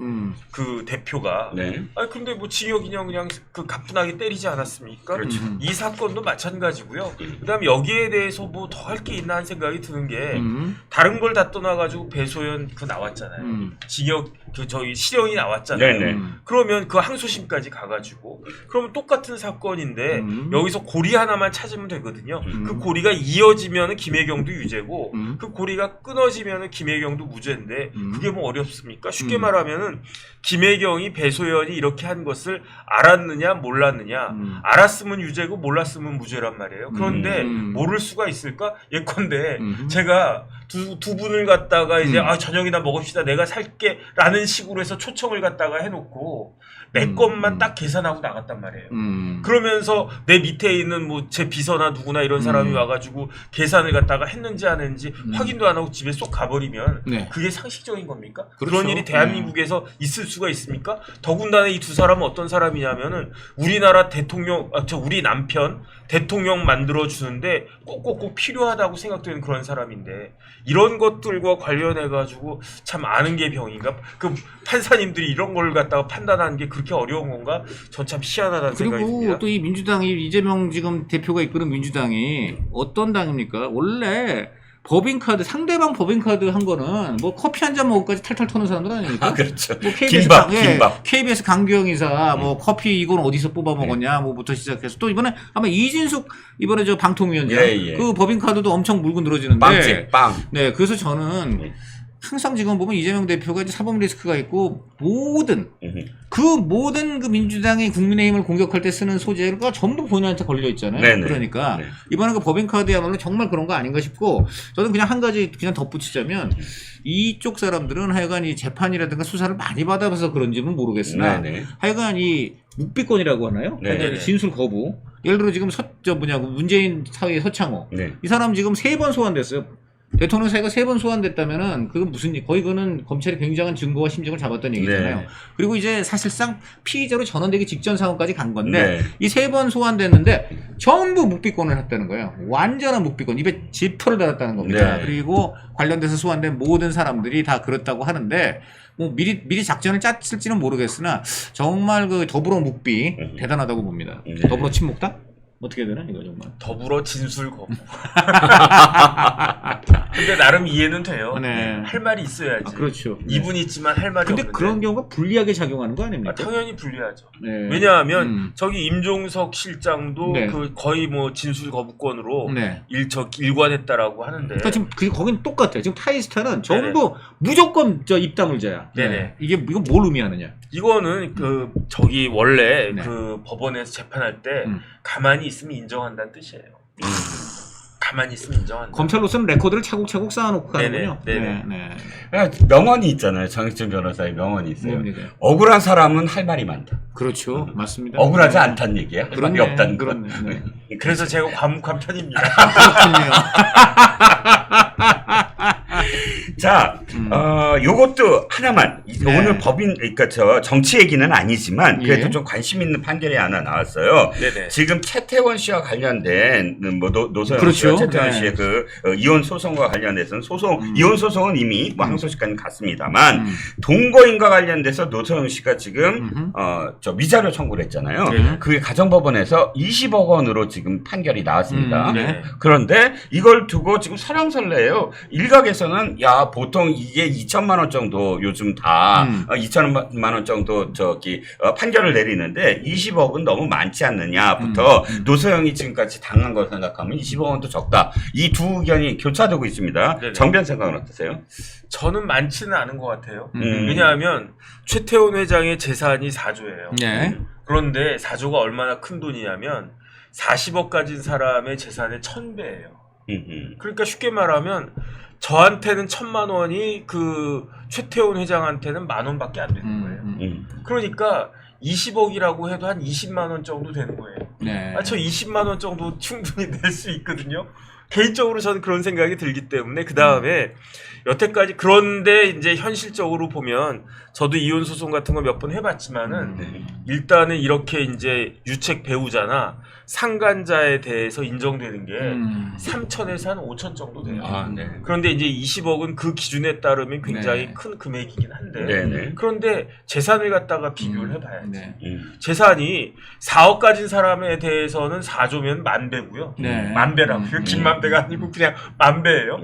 그 대표가. 네. 아 근데 뭐 징역이냐 그냥 그 가뿐하게 때리지 않았습니까? 그렇죠. 이 사건도 마찬가지고요. 그다음에 여기에 대해서 뭐 더 할 게 있나 하는 생각이 드는 게 다른 걸 다 떠나가지고 배소연 그 나왔잖아요. 징역 그 저희 실형이 나왔잖아요. 네네. 그러면 그 항소심까지 가가지고 그러면 똑같은 사건인데 여기서 고리 하나만 찾으면 되거든요. 그 고리가 이어지면은 김혜경도 유죄고 그 고리가 끊어지면은 김혜경도 무죄인데 그게 뭐 어렵습니까? 쉽게 말하면은 김혜경이 배소연이 이렇게 한 것을 알았느냐 몰랐느냐 알았으면 유죄고 몰랐으면 무죄란 말이에요. 그런데 모를 수가 있을까? 예컨대 제가 두 분을 갖다가 이제 아 저녁이나 먹읍시다 내가 살게라는 식으로 해서 초청을 갖다가 해놓고 내 것만 딱 계산하고 나갔단 말이에요. 그러면서 내 밑에 있는 뭐 제 비서나 누구나 이런 사람이 와가지고 계산을 갖다가 했는지 안 했는지 확인도 안 하고 집에 쏙 가버리면 네. 그게 상식적인 겁니까? 그렇죠. 그런 일이 대한민국에서 있을 수가 있습니까? 더군다나 이 두 사람은 어떤 사람이냐면은 우리나라 대통령, 우리 남편 대통령 만들어 주는데 꼭꼭꼭 필요하다고 생각되는 그런 사람인데 이런 것들과 관련해 가지고 참 아는 게 병인가? 그 판사님들이 이런 걸 갖다가 판단하는 게 그렇게 어려운 건가? 전 참 희한하다는 생각이 듭니다. 그리고 또 이 민주당이 이재명 지금 대표가 이끄는 민주당이 어떤 당입니까? 원래 법인카드 상대방 법인카드 한 거는 뭐 커피 한 잔 먹고까지 탈탈 터는 사람들 아닙니까? 아 그렇죠. 뭐 KBS 김밥. KBS 강규영 이사 뭐 커피 이건 어디서 뽑아 먹었냐 뭐부터 시작해서 또 이번에 아마 이진숙 이번에 저 방통위원장 예. 그 법인카드도 엄청 물고 늘어지는데 빵집 빵. 네 그래서 저는 항상 지금 보면 이재명 대표가 이제 사법 리스크가 있고 모든 그 민주당이 국민의힘을 공격할 때 쓰는 소재가 전부 본인한테 걸려 있잖아요. 네네. 그러니까 네. 이번에 그 법인카드야말로 정말 그런 거 아닌가 싶고 저는 그냥 한 가지 그냥 덧붙이자면 이쪽 사람들은 하여간 이 재판이라든가 수사를 많이 받아봐서 그런지는 모르겠으나 네네. 하여간 이 묵비권이라고 하나요? 네네. 진술 거부. 예를 들어 지금 문재인 사회의 서창호 네. 이 사람 지금 3번 소환됐어요. 대통령 사이가 3번 소환됐다면은 그건 무슨 일? 거의 그거는 검찰이 굉장한 증거와 심증을 잡았던 얘기잖아요. 네. 그리고 이제 사실상 피의자로 전환되기 직전 상황까지 간 건데 네. 이 3번 소환됐는데 전부 묵비권을 했다는 거예요. 완전한 묵비권. 입에 지퍼를 달았다는 겁니다. 네. 그리고 관련돼서 소환된 모든 사람들이 다 그렇다고 하는데 뭐 미리 작전을 짰을지는 모르겠으나 정말 그 더불어 묵비 대단하다고 봅니다. 네. 더불어 침묵다? 어떻게 해야 되나 이거 정말. 더불어 진술 거부. 근데 나름 이해는 돼요. 네. 할 말이 있어야지. 아, 그렇죠. 이분 있지만 할 말이 근데 없는데. 그런 경우가 불리하게 작용하는 거 아닙니까? 당연히 불리하죠. 네. 왜냐하면 저기 임종석 실장도 네. 그 거의 뭐 진술 거부권으로 네. 일관했다라고 하는데. 그러니까 지금 거긴 똑같아요. 지금 타이스타는 전부 무조건 저 입다물자야. 네네. 이건 뭘 의미하느냐? 이거는 그 저기 원래 네. 그 법원에서 재판할 때 가만히 있으면 인정한다는 뜻이에요. 가만히 있으면 인정한다. 검찰로서는 레코드를 차곡차곡 쌓아놓고 네네, 가는군요. 네네. 네. 명언이 있잖아요. 정익진 변호사의 명언이 있어요. 뭡니까? 억울한 사람은 할 말이 많다. 그렇죠. 맞습니다. 억울하지 네. 않다는 얘기야. 할 말이 없다는 거. 그렇네. 네. 그래서 제가 과묵한 편입니다. 그렇군요. 자, 요것도 하나만. 네. 오늘 그러니까 저 정치 얘기는 아니지만 그래도 예. 좀 관심 있는 판결이 하나 나왔어요. 네네. 지금 최태원 씨와 관련된 뭐 노소영 그렇죠. 씨와 최태원 네. 씨의 그 이혼 소송과 관련해서는 이혼 소송은 이미 뭐 항소시까지 갔습니다만 동거인과 관련돼서 노소영 씨가 지금 저 위자료 청구를 했잖아요. 네. 그게 가정법원에서 20억 원으로 지금 판결이 나왔습니다. 네. 그런데 이걸 두고 지금 설왕설래예요. 일각에서는 야 보통 이게 2천만 원 정도 요즘 다 2천만 원 정도 판결을 내리는데 20억은 너무 많지 않느냐부터 노소영이 지금까지 당한 걸 생각하면 20억 원도 적다. 이 두 의견이 교차되고 있습니다. 네네. 정변 생각은 어떠세요? 저는 많지는 않은 것 같아요. 왜냐하면 최태원 회장의 재산이 4조예요. 네. 그런데 4조가 얼마나 큰 돈이냐면 40억 가진 사람의 재산의 1000배예요. 그러니까 쉽게 말하면 저한테는 1000만 원이 그 최태원 회장한테는 10,000원밖에 안 되는 거예요. 그러니까 20억이라고 해도 한 20만 원 정도 되는 거예요. 네. 저 20만 원 정도 충분히 낼 수 있거든요. 개인적으로 저는 그런 생각이 들기 때문에 그 다음에 여태까지 그런데 이제 현실적으로 보면 저도 이혼 소송 같은 거 몇 번 해봤지만은 일단은 이렇게 이제 유책 배우자나 상간자에 대해서 인정되는 게 3천에서 한 5천 정도 돼요. 그런데 이제 20억은 그 기준에 따르면 굉장히 큰 금액이긴 한데 그런데 재산을 갖다가 비교를 해봐야지. 재산이 4억 가진 사람에 대해서는 4조면 만배고요. 만배라고요. 김만배가 아니고 그냥 만배예요.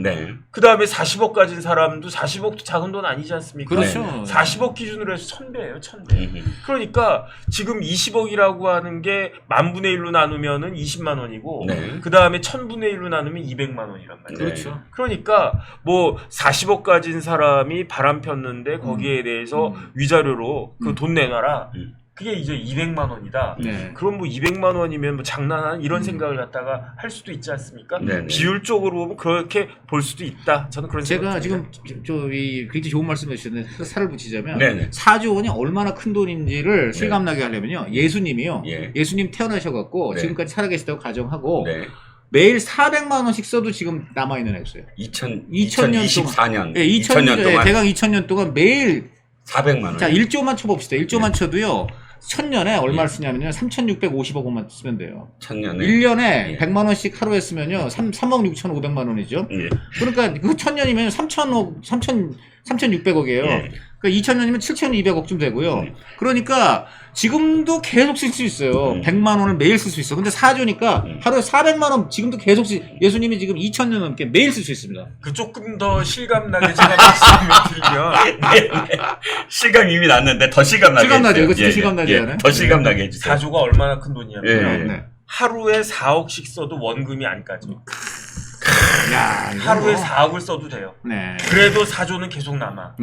그 다음에 40억 가진 사람도 40억도 작은 돈 아니지 않습니까? 그렇죠. 40억 기준으로 해서 1000배예요. 1000배. 그러니까 지금 20억이라고 하는 게 10,000분의 1로 나누면은 20만 원이고 그 다음에 1000분의 1로 나누면 200만 원이란 말이에요. 그렇죠. 그러니까 뭐 40억 가진 사람이 바람 폈는데 거기에 대해서 위자료로 그 돈 내놔라. 그게 이제 200만 원이다. 그럼 뭐 200만 원이면 뭐 장난하는 이런 생각을 갖다가 할 수도 있지 않습니까? 비율적으로 보면 그렇게 볼 수도 있다. 저는 그런 제가 생각을 지금 굉장히 좋은 말씀해 주셨는데 살을 붙이자면 4조 원이 얼마나 큰 돈인지를 실감나게 하려면요. 예수님이요. 예수님 태어나셔갖고 지금까지 살아계시다고 가정하고 매일 400만 원씩 써도 지금 남아있는 액수예요. 2024년. 2000년 동안. 대강 2000년 동안 매일 400만 원. 자, 1조만 쳐봅시다. 1조만 쳐도요. 1000년에 얼마를 쓰냐면요. 3,650억 원만 쓰면 돼요. 1000년에. 1년에 100만 원씩 하루에 쓰면요. 3억 6,500만 원이죠. 그러니까 그 1000년이면 3,600억이에요. 그러니까 2000년이면 7,200억쯤 되고요. 그러니까 지금도 계속 쓸 수 있어요. 100만 원을 매일 쓸 수 있어. 근데 4조니까 하루에 400만 원 지금도 계속 예수님이 지금 2000년 넘게 매일 쓸 수 있습니다. 그 조금 더 실감나게 제가 말씀을 드리면 실감 이미 났는데 더 실감나게 실감나죠. 이거 진짜 실감나지 않아요? 더 실감나게 해주세요. 4조가 얼마나 큰 돈이냐면 하루에 4억씩 써도 원금이 안 까져. 야, 하루에 4억을 써도 돼요. 그래도 4조는 계속 남아.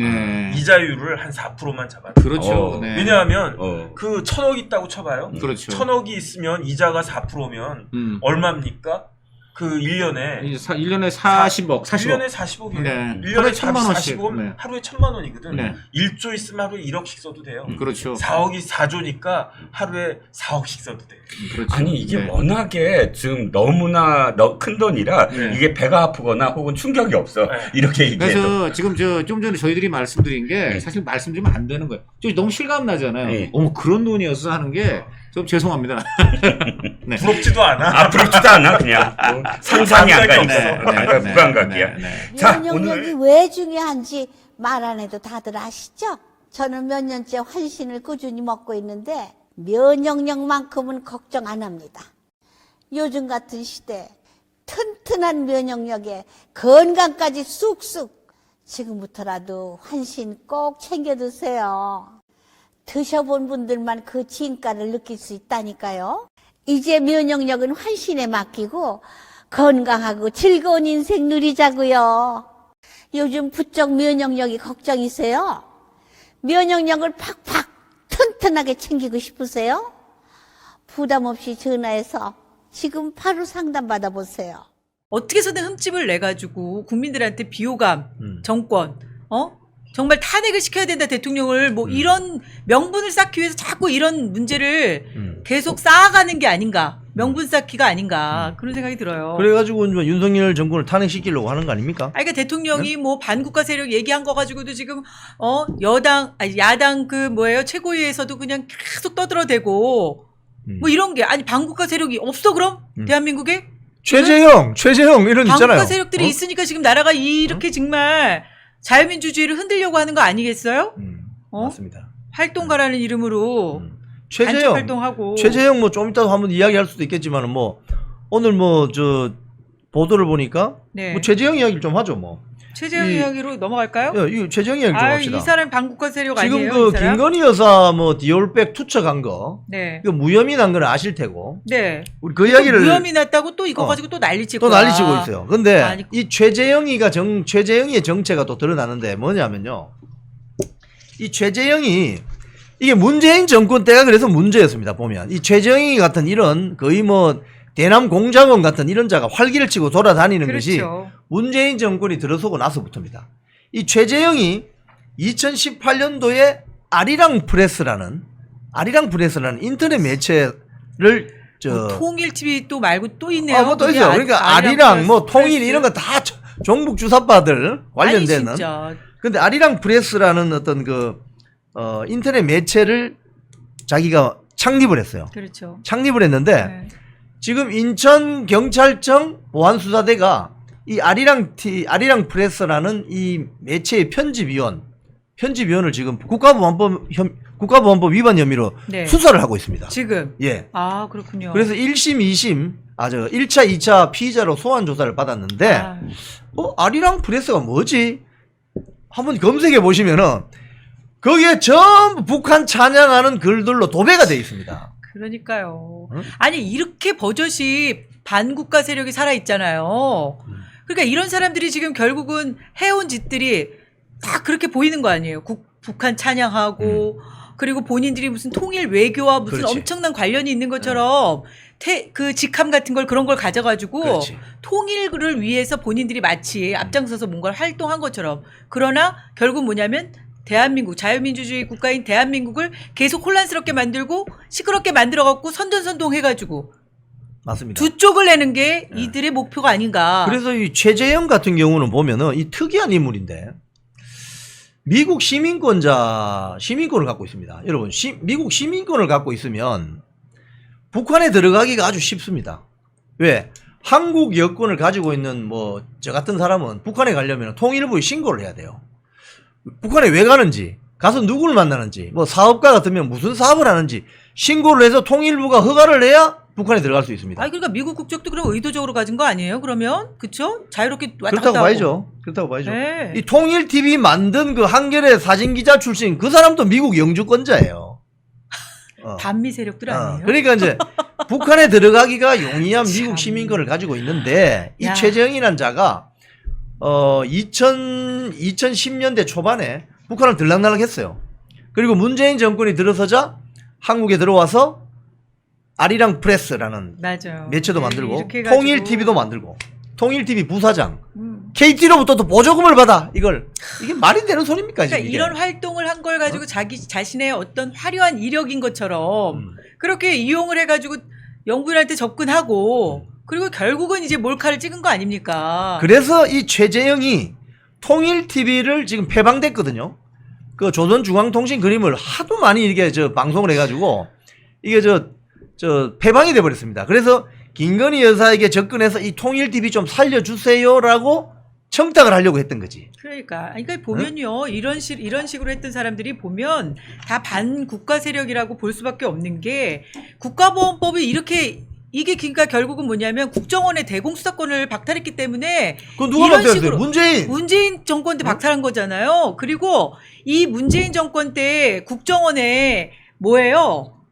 이자율을 한 4%만 잡아요. 그렇죠. 왜냐하면 그 1,000억 있다고 쳐봐요. 그렇죠. 1,000억이 있으면 이자가 4%면 얼마입니까? 그 1년에 1년에 40억. 1년에 40억이에요. 1년에 1,000만 원씩. 40억은 하루에 1,000만 원이거든. 1조 있으면 하루에 1억씩 써도 돼요. 그렇죠. 4억이 4조니까 하루에 4억씩 써도 돼요. 그렇죠. 아니 이게 워낙에 지금 너무나 큰 돈이라 이게 배가 아프거나 혹은 충격이 없어. 이렇게 얘기해도. 그래서 지금 좀 전에 저희들이 말씀드린 게 사실 말씀드리면 안 되는 거예요. 너무 실감 나잖아요. 어머 그런 돈이었어 하는 게 좀 죄송합니다. 부럽지도 않아. 부럽지도 않아 그냥. 상상이 안 가니까. 무감각이야. 자, 면역력이 왜 중요한지 말 안 해도 다들 아시죠? 저는 몇 년째 환신을 꾸준히 먹고 있는데 면역력만큼은 걱정 안 합니다. 요즘 같은 시대 튼튼한 면역력에 건강까지 쑥쑥 지금부터라도 환신 꼭 챙겨 드세요. 드셔본 분들만 그 진가를 느낄 수 있다니까요. 이제 면역력은 환신에 맡기고 건강하고 즐거운 인생 누리자고요. 요즘 부쩍 면역력이 걱정이세요? 면역력을 팍팍 튼튼하게 챙기고 싶으세요? 부담 없이 전화해서 지금 바로 상담 받아보세요. 어떻게 해서든 흠집을 내가지고 국민들한테 비호감, 정권, 정말 탄핵을 시켜야 된다 대통령을 뭐 이런 명분을 쌓기 위해서 자꾸 이런 문제를 계속 쌓아가는 게 아닌가. 명분 쌓기가 아닌가. 그런 생각이 들어요. 그래가지고 윤석열 정권을 탄핵시키려고 하는 거 아닙니까? 그러니까 대통령이 뭐 반국가 세력 얘기한 거 가지고도 지금 야당 그 뭐예요 최고위에서도 그냥 계속 떠들어대고 뭐 이런 게 아니 반국가 세력이 없어 그럼 대한민국에 최재형 이런 있잖아요. 반국가 세력들이 있으니까 지금 나라가 이렇게 정말 자유민주주의를 흔들려고 하는 거 아니겠어요? 맞습니다. 활동가라는 이름으로 단체 활동하고 최재형 뭐 좀 이따도 한번 이야기할 수도 있겠지만은 뭐 오늘 뭐 저 보도를 보니까 뭐 최재형 이야기를 좀 하죠 뭐. 최재형 이야기로 넘어갈까요? 이 최재형 이야기 좀 합시다. 이 사람 반국가 세력 지금 아니에요? 그 김건희 여사 뭐 디올백 투척한 거, 이거 무혐의 난 거는 아실 테고. 우리 그 이야기를 무혐의 났다고 또 이거 가지고 또 난리치고 있어요. 근데 이 최재형이의 정체가 또 드러나는데 뭐냐면요. 이 최재형이 이게 문재인 정권 때가 그래서 문제였습니다. 보면 이 최재형이 같은 이런 거의 뭐 대남 공작원 같은 이런 자가 활기를 치고 돌아다니는 것이 문재인 정권이 들어서고 나서부터입니다. 이 최재형이 2018년도에 아리랑 프레스라는 인터넷 매체를 저 통일 TV 또 말고 또 있네요. 뭐 또 그게 있어요. 그러니까 아리랑 뭐 통일 이런 거 다 종북 주사파들 관련되는. 아니, 진짜. 근데 아리랑 프레스라는 어떤 그 인터넷 매체를 자기가 창립을 했어요. 그렇죠. 창립을 했는데 네. 지금 인천 경찰청 보안수사대가 이 아리랑 프레스라는 이 매체의 편집위원을 지금 국가보안법 위반 혐의로 네. 수사를 하고 있습니다. 지금. 예. 아, 그렇군요. 그래서 1심, 2심, 1차, 2차 피의자로 소환 조사를 받았는데, 아. 아리랑 프레스가 뭐지? 한번 검색해 보시면은, 거기에 전부 북한 찬양하는 글들로 도배가 되어 있습니다. 그러니까요. 응? 아니, 이렇게 버젓이 반국가 세력이 살아있잖아요. 그러니까 이런 사람들이 지금 결국은 해온 짓들이 다 그렇게 보이는 거 아니에요. 북한 찬양하고, 그리고 본인들이 무슨 통일 외교와 무슨 그렇지. 엄청난 관련이 있는 것처럼 그 직함 같은 걸 그런 걸 가져가지고 그렇지. 통일을 위해서 본인들이 마치 앞장서서 뭔가를 활동한 것처럼. 그러나 결국 뭐냐면 대한민국, 자유민주주의 국가인 대한민국을 계속 혼란스럽게 만들고 시끄럽게 만들어갖고 선전선동해가지고 맞습니다. 두 쪽을 내는 게 이들의 목표가 아닌가. 그래서 이 최재형 같은 경우는 보면은 이 특이한 인물인데, 미국 시민권을 갖고 있습니다. 여러분, 미국 시민권을 갖고 있으면 북한에 들어가기가 아주 쉽습니다. 왜? 한국 여권을 가지고 있는 저 같은 사람은 북한에 가려면 통일부에 신고를 해야 돼요. 북한에 왜 가는지, 가서 누구를 만나는지, 사업가 같으면 무슨 사업을 하는지 신고를 해서 통일부가 허가를 내야 북한에 들어갈 수 있습니다. 아니 그러니까 미국 국적도 그럼 의도적으로 가진 거 아니에요? 그러면 그쵸? 자유롭게 왔다 그렇다고 갔다 봐야죠. 그렇다고 봐야죠. 네. 이 통일 TV 만든 그 한겨레 사진 기자 출신 그 사람도 미국 영주권자예요. 반미 세력들 아니에요? 그러니까 이제 북한에 들어가기가 용이한 미국 시민권을 가지고 있는데 이 야. 최재형이라는 자가 2010년대 초반에 북한을 들락날락했어요. 그리고 문재인 정권이 들어서자 한국에 들어와서 아리랑 프레스라는 맞아요. 매체도 네, 만들고 이렇게 해가지고. 통일 TV도 만들고 통일 TV 부사장 KT로부터 또 보조금을 받아. 이게 말이 되는 소리입니까? 그러니까 지금 이게? 이런 활동을 한 걸 가지고 자기 자신의 어떤 화려한 이력인 것처럼 그렇게 이용을 해가지고 영부인한테 접근하고 그리고 결국은 이제 몰카를 찍은 거 아닙니까? 그래서 이 최재형이 통일 TV를 지금 폐방됐거든요. 그 조선중앙통신 그림을 하도 많이 이렇게 방송을 해가지고 이게 폐방이 돼버렸습니다. 그래서 김건희 여사에게 접근해서 이 통일 TV 좀 살려주세요라고 청탁을 하려고 했던 거지. 그러니까 보면요 이런 식으로 했던 사람들이 보면 다 반국가 세력이라고 볼 수밖에 없는 게 국가보안법이 이게 그러니까 결국은 뭐냐면 국정원의 대공수사권을 박탈했기 때문에 그건 누가 이런 박탈했어요? 식으로 문재인 정권 때 박탈한 거잖아요. 그리고 이 문재인 정권 때 국정원에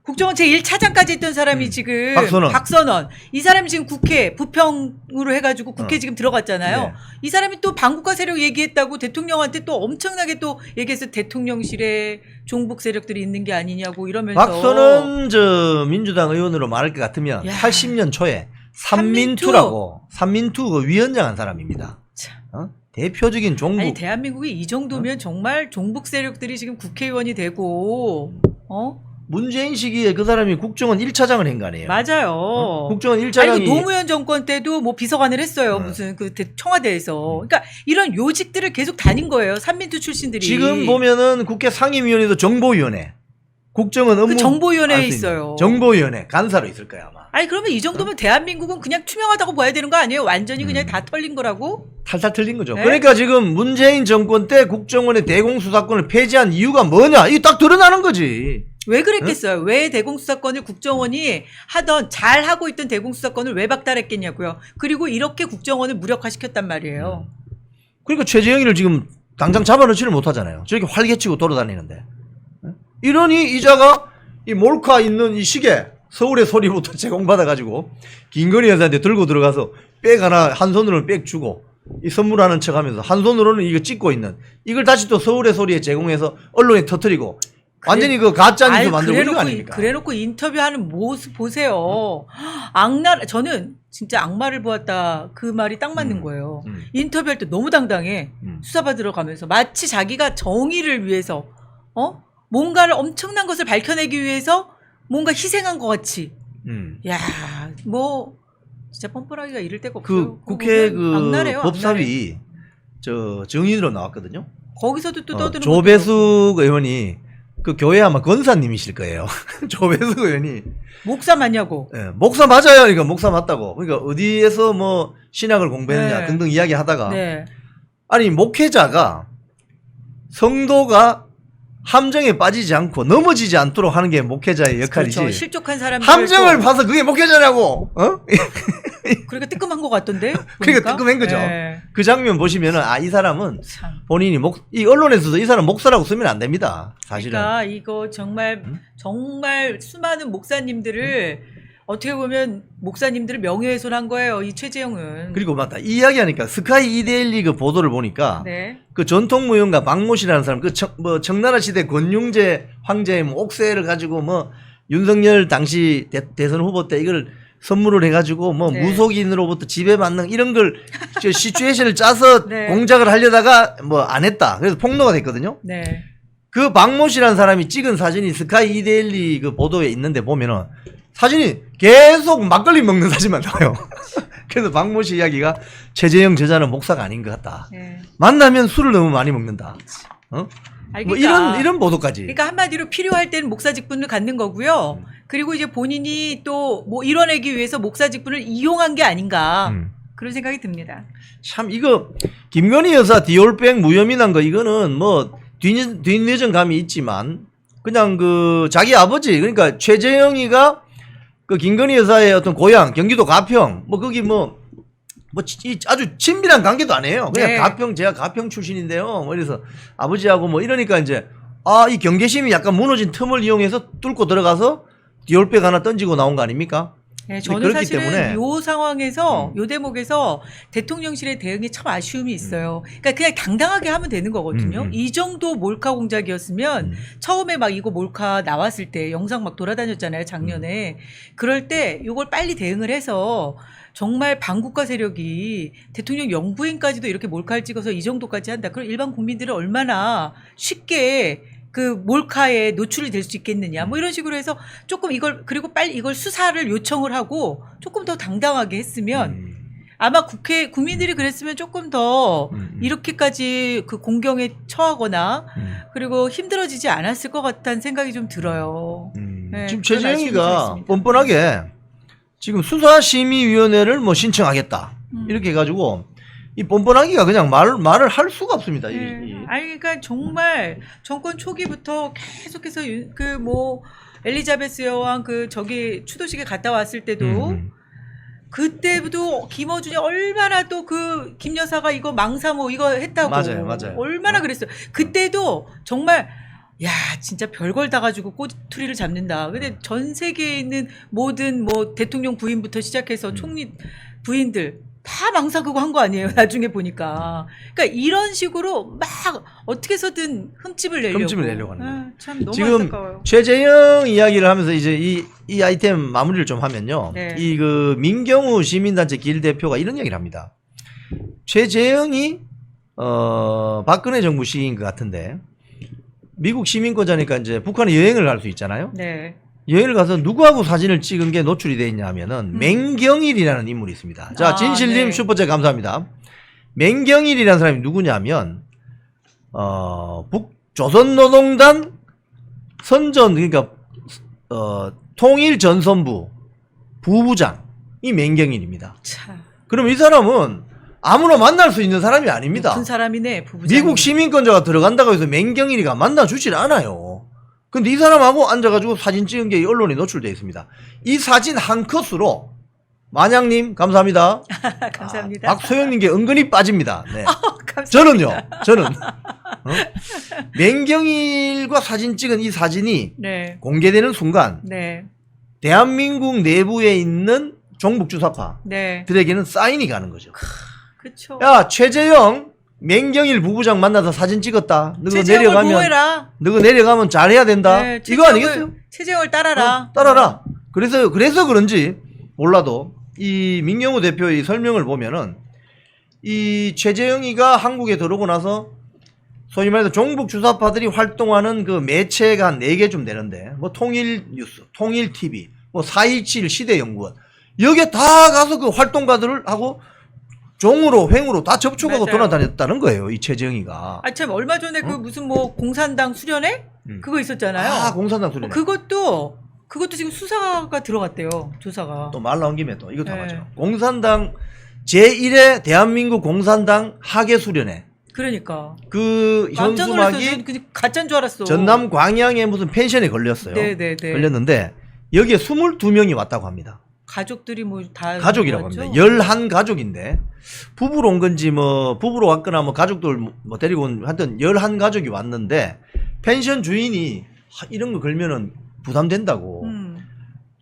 국정원 제1차장까지 했던 사람이 지금 박선원. 이 사람이 지금 국회 부평으로 해가지고 국회 지금 들어갔잖아요. 네. 이 사람이 또 반국가 세력 얘기했다고 대통령한테 또 엄청나게 또 얘기해서 대통령실에 종북 세력들이 있는 게 아니냐고 이러면서. 박선원 민주당 의원으로 말할 것 같으면 80년 초에 삼민투 그 위원장 한 사람입니다. 대표적인 종북. 아니 대한민국이 이 정도면 정말 종북 세력들이 지금 국회의원이 되고 문재인 시기에 그 사람이 국정원 1차장을 한 거 아니에요? 맞아요. 국정원 1차장이. 아니, 노무현 정권 때도 비서관을 했어요. 무슨 청와대에서. 그러니까 이런 요직들을 계속 다닌 거예요. 삼민투 출신들이. 지금 보면은 국회 상임위원회도 정보위원회. 국정원 업무. 정보위원회에 있어요. 정보위원회 간사로 있을 거야 아마. 아니 그러면 이 정도면 대한민국은 그냥 투명하다고 봐야 되는 거 아니에요? 완전히 그냥 다 털린 거라고? 탈탈 틀린 거죠. 네? 그러니까 지금 문재인 정권 때 국정원의 대공수사권을 폐지한 이유가 뭐냐? 이게 딱 드러나는 거지. 왜 그랬겠어요? 왜 대공수사권을 국정원이 잘 하고 있던 대공수사권을 왜 박탈했겠냐고요. 그리고 이렇게 국정원을 무력화시켰단 말이에요. 그러니까 최재형이를 지금 당장 잡아넣지를 못하잖아요. 저렇게 활개치고 돌아다니는데. 이러니 이자가 이 몰카 있는 이 시계 서울의 소리부터 제공받아가지고 김건희 여사한테 들고 들어가서 백 하나 한 손으로는 백 주고 이 선물하는 척하면서 한 손으로는 이거 찍고 있는 이걸 다시 또 서울의 소리에 제공해서 언론에 터뜨리고 완전히 그 가짜 뉴스 만들고 있는 거 아닙니까? 그래놓고 인터뷰하는 모습 보세요. 저는 진짜 악마를 보았다 그 말이 딱 맞는 거예요. 인터뷰할 때 너무 당당해. 수사받으러 가면서 마치 자기가 정의를 위해서 뭔가를 엄청난 것을 밝혀내기 위해서 뭔가 희생한 것 같이 야, 뭐 진짜 뻔뻔하기가 이를 데가 그 없어요. 국회 그거 악랄해요, 악랄해. 법사위 정인으로 나왔거든요. 거기서도 또 떠드는 조배숙 의원이 그 교회 아마 권사님이실 거예요. 조배숙 의원이 목사 맞냐고. 예, 목사 맞아요. 그러니까 목사 맞다고. 그러니까 어디에서 뭐 신학을 공부했느냐 네. 등등 이야기하다가 네. 아니 목회자가 성도가 함정에 빠지지 않고 넘어지지 않도록 하는 게 목회자의 역할이지. 그렇죠. 실족한 사람들 함정을 봐서 그게 목회자냐고. 어? 그러니까 뜨끔한 것 같던데. 그러니까 뜨끔한 거죠. 네. 그 장면 보시면은 아 이 사람은 참. 본인이 이 언론에서도 이 사람 목사라고 쓰면 안 됩니다. 사실은. 그러니까 이거 정말 정말 수많은 목사님들을 어떻게 보면 목사님들을 명예훼손한 거예요. 이 최재형은. 그리고 맞다. 이 이야기하니까 스카이 이데일리 그 보도를 보니까 네. 그 전통무용가 박모 씨라는 사람 그 청나라 시대 권융재 황제의 뭐 옥새를 가지고 뭐 윤석열 당시 대선 후보 때 이걸 선물을 해가지고 뭐 네. 무속인으로부터 지배받는 이런 걸 시츄에이션을 짜서 네. 공작을 하려다가 뭐 안 했다. 그래서 폭로가 됐거든요. 네. 그 박모 씨라는 사람이 찍은 사진이 스카이 이데일리 그 보도에 있는데 보면은 사진이 계속 막걸리 먹는 사진만 나와요. 그래서 박모 씨 이야기가 최재형 저자는 목사가 아닌 것 같다. 네. 만나면 술을 너무 많이 먹는다. 어? 아니, 뭐 그러니까, 이런 보도까지. 그러니까 한마디로 필요할 때는 목사 직분을 갖는 거고요. 그리고 이제 본인이 또 뭐 이뤄내기 위해서 목사 직분을 이용한 게 아닌가 그런 생각이 듭니다. 참 이거 김건희 여사 디올백 무혐의난 거 이거는 뭐 뒷늦은 감이 있지만 그냥 그 자기 아버지 그러니까 최재형이가 그 김건희 여사의 어떤 고향 경기도 가평 뭐 거기 뭐 아주 친밀한 관계도 아니에요. 그냥 네. 가평 제가 가평 출신인데요. 뭐 이래서 아버지하고 뭐 이러니까 이제 아 이 경계심이 약간 무너진 틈을 이용해서 뚫고 들어가서 디올백 하나 던지고 나온 거 아닙니까? 네, 저는 그렇기 사실은 때문에 요 상황에서 요 대목에서 대통령실의 대응이 참 아쉬움이 있어요. 그러니까 그냥 당당하게 하면 되는 거거든요. 이 정도 몰카 공작이었으면 처음에 막 이거 몰카 나왔을 때 영상 막 돌아다녔잖아요, 작년에. 그럴 때 요걸 빨리 대응을 해서 정말 반국가 세력이 대통령 영부인까지도 이렇게 몰카를 찍어서 이 정도까지 한다. 그럼 일반 국민들은 얼마나 쉽게 그 몰카에 노출이 될 수 있겠느냐. 뭐 이런 식으로 해서 조금 이걸 그리고 빨리 이걸 수사를 요청을 하고 조금 더 당당하게 했으면 아마 국민들이 그랬으면 조금 더 이렇게까지 그 공경에 처하거나 그리고 힘들어지지 않았을 것 같다는 생각이 좀 들어요. 네, 지금 그런 아쉬움이 좀 최재형이가 있습니다. 뻔뻔하게 지금 수사심의위원회를 뭐 신청하겠다 이렇게 해가지고 이 뻔뻔하기가 그냥 말을 할 수가 없습니다. 아니 그러니까 정말 정권 초기부터 계속해서 그 뭐 엘리자베스 여왕 그 저기 추도식에 갔다 왔을 때도 그때도 김어준이 얼마나 또 그 김 여사가 이거 망사모 이거 했다고 맞아요. 얼마나 그랬어요. 그때도 정말 야 진짜 별걸 다 가지고 꼬투리를 잡는다. 근데 전 세계에 있는 모든 뭐 대통령 부인부터 시작해서 총리 부인들 다 망사 그거 한 거 아니에요. 나중에 보니까. 그러니까 이런 식으로 막 어떻게 해서든 흠집을 내려고 하는 거예요. 참 너무 지금 안타까워요. 최재형 이야기를 하면서 이제 이 아이템 마무리를 좀 하면요. 네. 이 그 민경우 시민단체 길 대표가 이런 얘기를 합니다. 최재형이 박근혜 정부 시기인 것 같은데 미국 시민권자니까 이제 북한에 여행을 갈 수 있잖아요. 네. 여행을 가서 누구하고 사진을 찍은 게 노출이 돼 있냐 하면은 맹경일이라는 인물이 있습니다. 자, 진실님 네. 슈퍼챗 감사합니다. 맹경일이라는 사람이 누구냐면 조선노동당 선전 그러니까 통일전선부 부부장 이 맹경일입니다. 참 그럼 이 사람은 아무나 만날 수 있는 사람이 아닙니다. 높은 사람이네 부부장. 미국 시민권자가 들어간다고 해서 맹경일이가 만나주질 않아요. 근데 이 사람하고 앉아가지고 사진 찍은 게 언론에 노출되어 있습니다. 이 사진 한 컷으로 마냥님 감사합니다. 감사합니다. 박소영님께 은근히 빠집니다. 네. 감사합니다. 저는 맹경일과 사진 찍은 이 사진이 네. 공개되는 순간 네. 대한민국 내부에 있는 종북주사파들에게는 네. 사인이 가는 거죠. 그렇죠. 야 최재형 맹경일 부부장 만나서 사진 찍었다. 너가 최재형을 보호해라. 너가 내려가면 잘해야 된다. 네, 이거 아니겠어요? 최재형을 따라라. 따라라. 그래서 그런지 몰라도 이 민경우 대표의 설명을 보면은 이 최재형이가 한국에 들어오고 나서 소위 말해서 종북 주사파들이 활동하는 그 매체가 한 4개쯤 되는데 뭐 통일뉴스, 통일TV, 뭐 4.27 시대연구원 여기에 다 가서 그 활동가들을 하고 종으로 횡으로 다 접촉하고 맞아요. 돌아다녔다는 거예요. 이 최재형이가. 아 참 얼마 전에 그 무슨 뭐 공산당 수련회 그거 있었잖아요. 아 공산당 소리. 그것도 지금 수사가 들어갔대요. 조사가. 또 말 나온 김에 또 이것도 네. 하죠. 공산당 제1회 대한민국 공산당 하계 수련회. 그러니까. 그 깜짝 놀랐어요. 현수막이 저는 가짜인 줄 알았어. 전남 광양의 무슨 펜션에 걸렸어요. 네네네. 걸렸는데 여기에 22명이 왔다고 합니다. 가족들이 뭐 다 가족이라고 합니다. 11가족인데 부부로 온 건지 뭐 부부로 왔거나 뭐 가족들 뭐 데리고 온 하여튼 11가족이 왔는데 펜션 주인이 이런 거 걸면은 부담된다고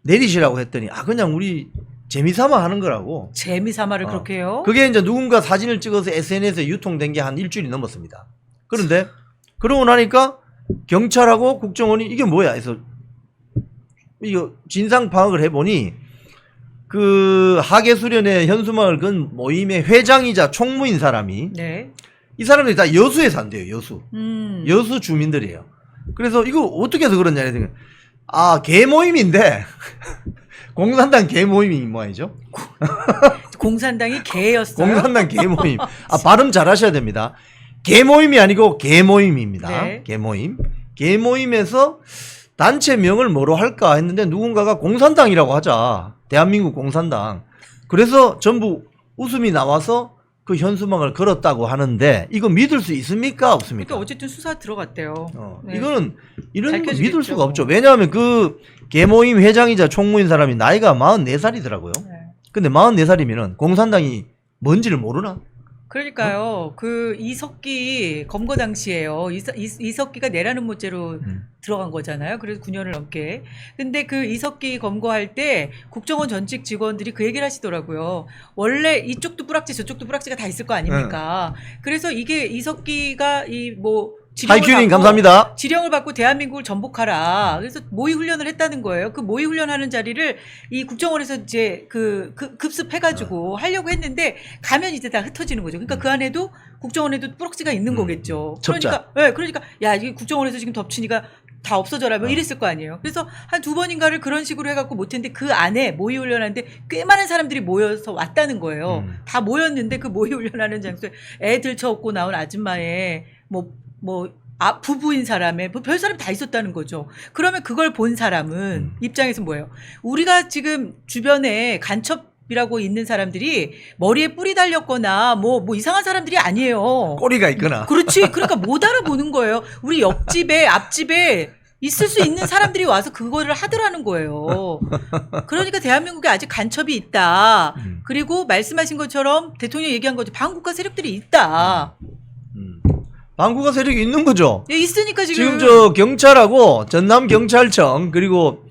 내리시라고 했더니 아 그냥 우리 재미삼아 하는 거라고. 재미삼아를 그렇게 해요? 그게 이제 누군가 사진을 찍어서 SNS에 유통된 게 한 일주일이 넘었습니다. 그런데 그러고 나니까 경찰하고 국정원이 이게 뭐야 해서 이거 진상 파악을 해보니 그 하계수련회 현수막을 건 모임의 회장이자 총무인 사람이 네. 이 사람들이 다 여수에 산대요. 여수. 여수 주민들이에요. 그래서 이거 어떻게 해서 그러냐 했더니 아 개모임인데 공산당 개모임이 뭐이죠? 공산당이 개였어요. 공산당 개모임. 아 발음 잘하셔야 됩니다. 개모임이 아니고 개모임입니다. 네. 개모임. 개모임에서 단체명을 뭐로 할까 했는데 누군가가 공산당이라고 하자. 대한민국 공산당. 그래서 전부 웃음이 나와서 그 현수막을 걸었다고 하는데 이거 믿을 수 있습니까? 없습니까? 그러니까 어쨌든 수사 들어갔대요. 네. 이거는 이런 거 밝혀지겠죠. 믿을 수가 없죠. 왜냐하면 그 개모임 회장이자 총무인 사람이 나이가 44살이더라고요. 네. 근데 44살이면은 공산당이 뭔지를 모르나? 그러니까요. 그 이석기 검거 당시에요. 이석기가 내라는 모죄로 들어간 거잖아요. 그래서 9년을 넘게. 근데 그 이석기 검거할 때 국정원 전직 직원들이 그 얘기를 하시더라고요. 원래 이쪽도 뿌락지 저쪽도 뿌락지가 다 있을 거 아닙니까? 그래서 이게 이석기가 하이큐닝 감사합니다. 지령을 받고 대한민국을 전복하라. 그래서 모의 훈련을 했다는 거예요. 그 모의 훈련하는 자리를 이 국정원에서 이제 그 급습해가지고 하려고 했는데 가면 이제 다 흩어지는 거죠. 그러니까 그 안에도 국정원에도 뿌락지가 있는 거겠죠. 첩자. 그러니까 야 이게 국정원에서 지금 덮치니까 다 없어져라 뭐 이랬을 거 아니에요. 그래서 한 2번인가를 그런 식으로 해갖고 못했는데 그 안에 모의 훈련하는데 꽤 많은 사람들이 모여서 왔다는 거예요. 다 모였는데 그 모의 훈련하는 장소에 애들 쳐업고 나온 아줌마의 부부인 사람의 별 사람 다 있었다는 거죠. 그러면 그걸 본 사람은 입장에서 뭐예요? 우리가 지금 주변에 간첩이라고 있는 사람들이 머리에 뿔이 달렸거나 뭐 이상한 사람들이 아니에요. 꼬리가 있거나. 그렇지. 그러니까 못 알아보는 거예요. 우리 옆집에 앞집에 있을 수 있는 사람들이 와서 그거를 하더라는 거예요. 그러니까 대한민국에 아직 간첩이 있다. 그리고 말씀하신 것처럼 대통령 얘기한 거죠. 반국가 세력들이 있다. 반국가 세력이 있는 거죠. 예, 있으니까 지금 저 경찰하고 전남 경찰청 그리고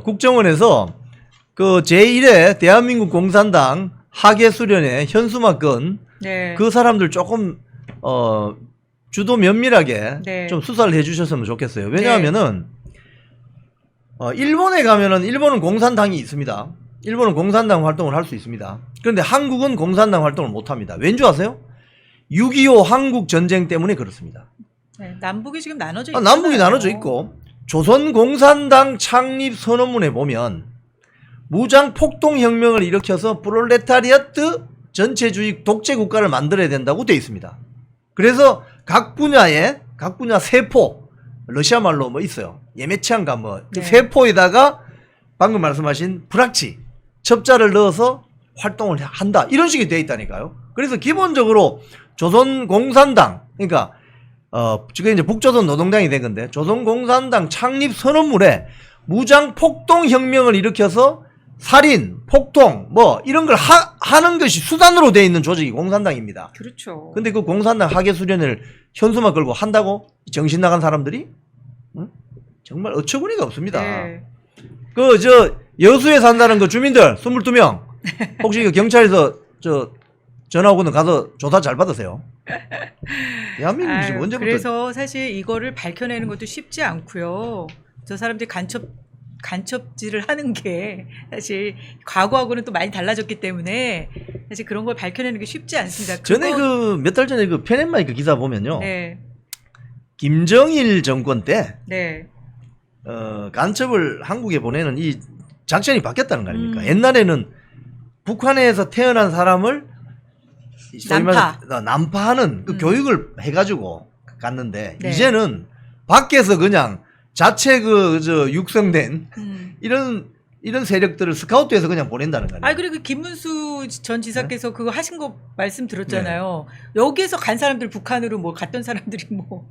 국정원에서 그 제1회 대한민국 공산당 하계 수련회 현수막 건 네. 그 사람들 조금 주도 면밀하게 네. 좀 수사를 해주셨으면 좋겠어요. 왜냐하면은 일본에 가면은 일본은 공산당이 있습니다. 일본은 공산당 활동을 할 수 있습니다. 그런데 한국은 공산당 활동을 못 합니다. 왠 줄 아세요? 6.25 한국 전쟁 때문에 그렇습니다. 네, 남북이 지금 나눠져 있고 남북이 나눠져 있고 조선공산당 창립 선언문에 보면 무장 폭동혁명을 일으켜서 프롤레타리아트 전체주의 독재 국가를 만들어야 된다고 되어 있습니다. 그래서 각 분야 세포 러시아 말로 뭐 있어요. 예매치안가 뭐 네. 세포에다가 방금 말씀하신 불확지 첩자를 넣어서 활동을 한다 이런 식이 되어 있다니까요. 그래서 기본적으로 조선공산당 그러니까 지금 이제 북조선 노동당이 된 건데 조선공산당 창립 선언문에 무장 폭동 혁명을 일으켜서 살인, 폭동 뭐 이런 걸 하는 것이 수단으로 되어 있는 조직이 공산당입니다. 그렇죠. 근데 그 공산당 하계 수련회를 현수막 걸고 한다고 정신 나간 사람들이 정말 어처구니가 없습니다. 네. 그 여수에 산다는 그 주민들 22명 혹시 그 경찰에서 전화 오거든 가서 조사 잘 받으세요. 대한민국이 지금 언제부터 그래서 사실 이거를 밝혀내는 것도 쉽지 않고요. 저 사람들이 간첩질을 하는 게 사실 과거하고는 또 많이 달라졌기 때문에 사실 그런 걸 밝혀내는 게 쉽지 않습니다. 전에 그 몇 달 전에 그 편앤마이크 기사 보면요. 네. 김정일 정권 때 네. 간첩을 한국에 보내는 이 작전이 바뀌었다는 거 아닙니까? 음. 옛날에는 북한에서 태어난 사람을 소위 말해서 난파하는 그 교육을 해가지고 갔는데 네. 이제는 밖에서 그냥 자체 육성된 이런 세력들을 스카우트해서 그냥 보낸다는 거예요. 아니 그리고 그 김문수 전 지사께서 그거 하신 거 말씀 들었잖아요. 여기에서 간 사람들 북한으로 뭐 갔던 사람들이 뭐